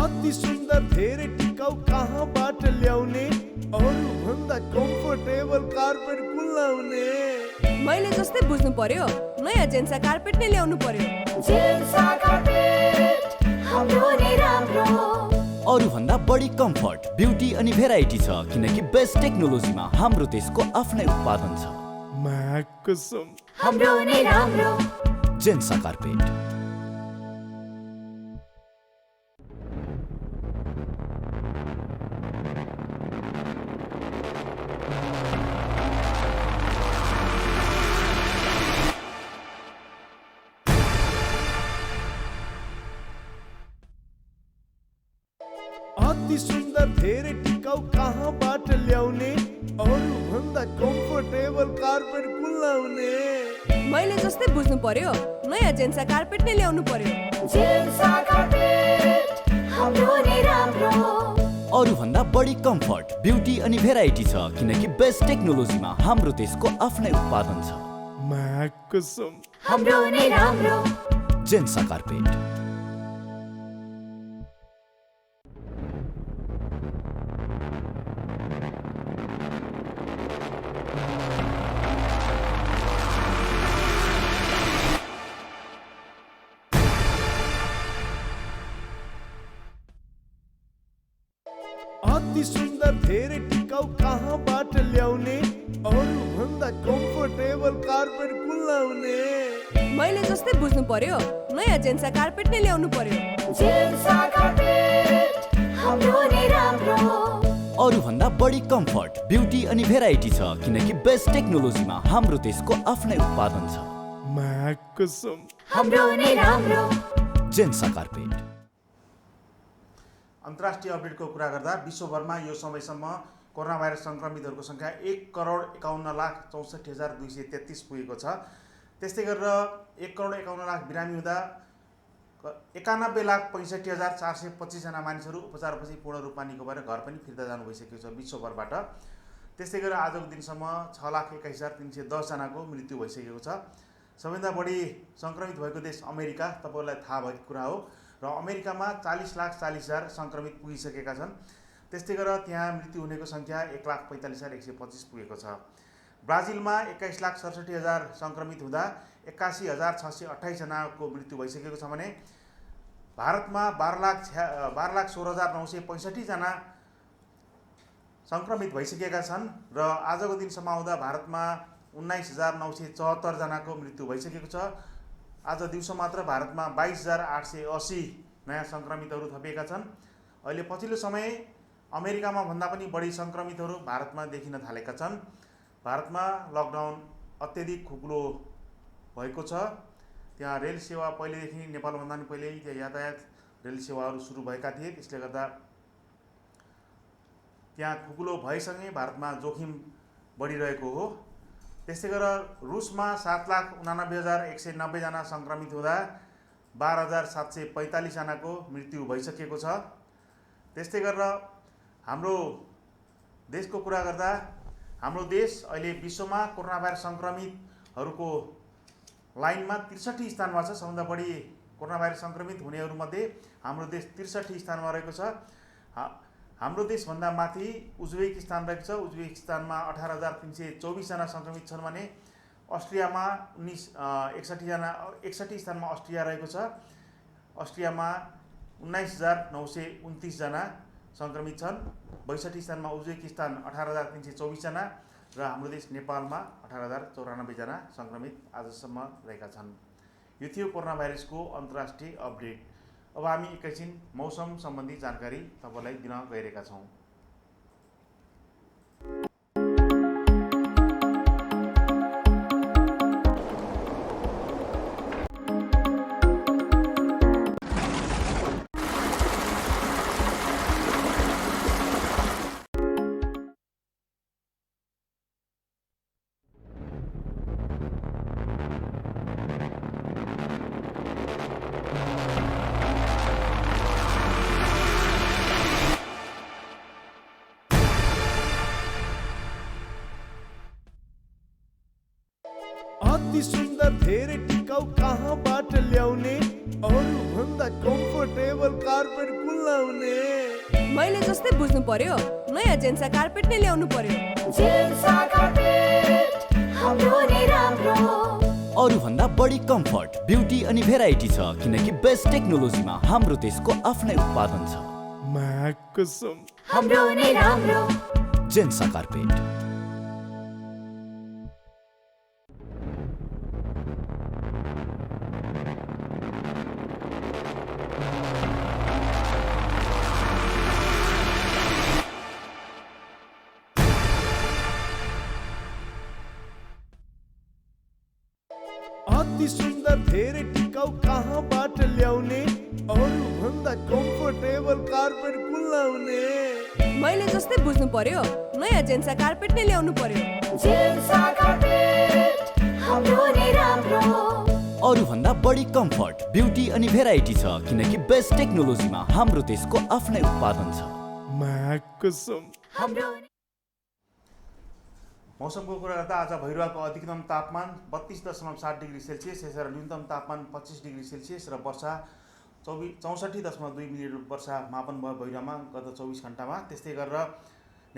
अति सुन्दर धेरै टिकाउ कहाँबाट ल्याउने अरू भन्दा कम्फर्टेबल कार्पेट कुन लाउने? मैले जस्तै बुझ्नु पर्यो नयाँ जेन्सा कार्पेट नै ल्याउनु पर्यो। जेन्सा कार्पेट हाम्रो नै राम्रो। अरू भन्दा बढी कम्फर्ट, ब्युटी अनि भेराइटी छ किनकि बेस्ट टेक्नोलोजीमा हाम्रो देशको आफ्नै उत्पादन छ। कसम हाम्रो नै राम्रो। जेन्सा कार्पेट। अति सुन्दर धेरै टिकाउ कहाँबाट ल्याउने अरू भन्दा कम्फर्टेबल कार्पेट कुन लाउने? मैले जस्तै बुझ्नु पर्यो नयाँ जेन्सा कार्पेट नै ल्याउनु पर्यो। जेन्सा कार्पेट हाम्रो नै राम्रो। अरू भन्दा बढी कम्फर्ट, ब्युटी अनि भेराइटी छ किनकि बेस्ट टेक्नोलोजीमा हाम्रो देशको आफ्नै उत्पादन छ। कसम हाम्रो नै राम्रो। जेन्सा कार्पेट। अति सुन्दर धेरै टिकाउ कहाँबाट ल्याउने अरू भन्दा कम्फर्टेबल कार्पेट कुन लाउने? मैले जस्तै बुझ्नु पर्यो नयाँ जेन्सा कार्पेट नै ल्याउनु पर्यो। जेन्सा कार्पेट हाम्रो नै राम्रो। अरू भन्दा बढी कम्फर्ट, ब्युटी अनि भेराइटी छ किनकि बेस्ट टेक्नोलोजीमा हाम्रो देशको आफ्नै उत्पादन छ। कसम हाम्रो नै राम्रो। जेन्सा कार्पेट। अन्तर्राष्ट्रिय अपडेटको कुरा गर्दा विश्वभरमा यो समयसम्म कोरोना भाइरस सङ्क्रमितहरूको सङ्ख्या 1,51,64,233 पुगेको छ। त्यस्तै गरेर 1,51,00,000 बिरामी हुँदा 91,65,425 जना मानिसहरू उपचारपछि पूर्ण रूपमा निको भएर घर पनि फिर्ता जानु भइसकेको छ विश्वभरबाट। त्यस्तै गरेर आजको दिनसम्म 6,21,310 जनाको मृत्यु भइसकेको छ। सबैभन्दा बढी सङ्क्रमित भएको देश अमेरिका तपाईँहरूलाई थाहा भएको कुरा हो र अमेरिकामा 40,40,000 सङ्क्रमित पुगिसकेका छन्। त्यस्तै गरेर त्यहाँ मृत्यु हुनेको सङ्ख्या 1,45,125 पुगेको छ। ब्राजिलमा 21,67,000 सङ्क्रमित हुँदा 81,628 जनाको मृत्यु भइसकेको छ भने भारतमा 12,16,965 जना सङ्क्रमित भइसकेका छन् र आजको दिनसम्म आउँदा भारतमा 19,974 जनाको मृत्यु भइसकेको छ। आज दिउँसो मात्र भारतमा 22,880 नयाँ सङ्क्रमितहरू थपिएका छन्। अहिले पछिल्लो समय अमेरिकामा भन्दा पनि बढी सङ्क्रमितहरू भारतमा देखिन थालेका छन्। भारतमा लकडाउन अत्यधिक खुकुलो भएको छ। त्यहाँ रेल सेवा पहिलेदेखि नेपालभन्दा पनि पहिल्यै त्यहाँ यातायात रेल सेवाहरू सुरु भएका थिए। त्यसले गर्दा त्यहाँ खुकुलो भएसँगै भारतमा जोखिम बढिरहेको हो। त्यस्तै गरेर रुसमा 7,89,190 जना सङ्क्रमित हुँदा 12,745 जनाको मृत्यु भइसकेको छ। त्यस्तै गरेर हाम्रो देशको कुरा गर्दा हाम्रो देश अहिले विश्वमा कोरोना भाइरस सङ्क्रमितहरूको लाइनमा 63 स्थानमा छ। सबभन्दा बढी कोरोना भाइरस सङ्क्रमित हुनेहरूमध्ये हाम्रो देश 63 स्थानमा रहेको छ। हाम्रो देशभन्दा माथि उज्बेकिस्तान रहेको छ। उज्बेकिस्तानमा 18,324 जना सङ्क्रमित छन् भने अस्ट्रियामा 61 स्थानमा अस्ट्रिया रहेको छ। अस्ट्रियामा 19,929 जना सङ्क्रमित छन्। 62 स्थानमा उज्बेकिस्तान 18,324 जना र हाम्रो देश नेपालमा 18,094 जना सङ्क्रमित आजसम्म रहेका छन्। यो थियो कोरोना भाइरसको अन्तर्राष्ट्रिय अपडेट। अब हामी एकैछिन मौसम सम्बन्धी जानकारी तपाईँलाई दिन गइरहेका छौँ। अति सुन्दर धेरै टिकाउ कहाँबाट ल्याउने, अरू भन्दा कम्फर्टेबल कार्पेट कुन लाउने? मैले जस्तै बुझ्नु पर्यो, नयाँ जेन्सा कार्पेट नै ल्याउनु पर्यो। जेन्सा कार्पेट हाम्रो नै राम्रो। अरू भन्दा बढी कम्फर्ट, ब्युटी अनि भेराइटी छ किनकि बेस्ट टेक्नोलोजीमा हाम्रो देशको आफ्नै उत्पादन छ। कसम हाम्रो नै राम्रो। जेन्सा कार्पेट। अति सुन्दर धेरै टिकाउ कहाँबाट ल्याउने, अरू भन्दा कम्फर्टेबल कार्पेट कुन लाउने? मैले जस्तै बुझ्नु पर्यो, नयाँ जेन्सा कार्पेट नै ल्याउनु पर्यो। जेन्सा कार्पेट हाम्रो नै राम्रो। अरू भन्दा बढी कम्फर्ट, ब्युटी अनि भेराइटी छ किनकि बेस्ट टेक्नोलोजीमा हाम्रो देशको आफ्नै उत्पादन छ। कसम हाम्रो मौसमको कुरा गर्दा आज भैरवाको अधिकतम तापमान 32.7 डिग्री सेल्सियस र न्यूनतम तापमान 25 डिग्री सेल्सियस र वर्षा 64.2 मिलिमिटर वर्षा मापन भयो भैरवामा गत 24 घण्टामा। त्यस्तै गरेर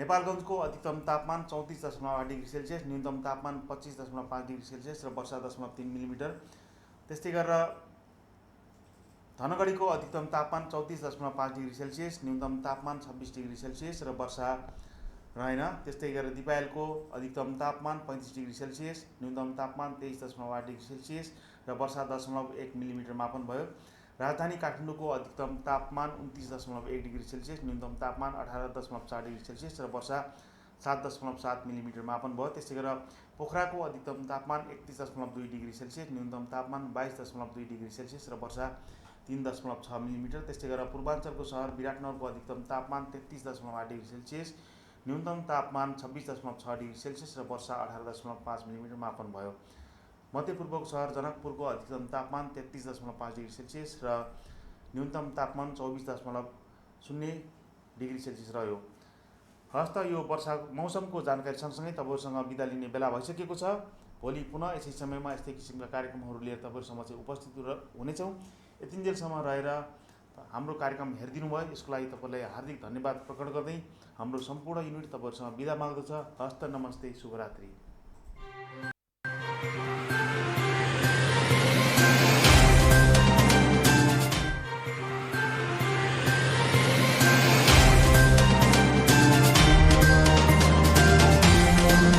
नेपालगञ्जको अधिकतम तापमान 34.8 डिग्री सेल्सियस, न्यूनतम तापमान 25.5 डिग्री सेल्सियस र वर्षा 0.3 मिलिमिटर। त्यस्तै गरेर धनगढीको अधिकतम तापमान 34.5 डिग्री सेल्सियस, न्यूनतम तापमान 26 डिग्री सेल्सियस र वर्षा रहेन। त्यस्तै गरेर दिपायलको अधिकतम तापमान 35 डिग्री सेल्सियस, न्यूनतम तापमान 23.8 डिग्री सेल्सियस र वर्षा 0.1 मिलिमिटर मापन भयो। राजधानी काठमाडौँको अधिकतम तापमान 29.1 डिग्री सेल्सियस, न्यूनतम तापमान 18.4 डिग्री सेल्सियस र वर्षा 7.7 मिलिमिटर मापन भयो। त्यस्तै गरेर पोखराको अधिकतम तापमान 31.2 डिग्री सेल्सियस, न्यूनतम तापमान 22.2 डिग्री सेल्सियस र वर्षा 3.6 मिलिमिटर। त्यस्तै गरेर पूर्वाञ्चलको सहर विराटनगरको अधिकतम तापमान 33.8 डिग्री सेल्सियस, न्यूनतम तापमान 26.6 डिग्री सेल्सियस र वर्षा 18.5 मिलिमिटर मापन भयो। मध्यपूर्वको सहर जनकपुरको अधिकतम तापमान 33.5 डिग्री सेल्सियस र न्यूनतम तापमान 24.0 डिग्री सेल्सियस रह्यो। हस्त यो वर्षा मौसमको जानकारी सँगसँगै तपाईँहरूसँग बिदा लिने बेला भइसकेको छ। भोलि पुनः यसै समयमा यस्तै किसिमका कार्यक्रमहरू लिएर तपाईँहरूसम्म चाहिँ उपस्थित हुनेछौँ। यतिन्जेलसम्म रहेर हाम्रो कार्यक्रम हेरिदिनु भयो, यसको लागि तपाईँलाई हार्दिक धन्यवाद प्रकट गर्दै हाम्रो सम्पूर्ण युनिट तपाईँहरूसँग बिदा माग्दछ। हस्त नमस्ते, शुभरात्रि।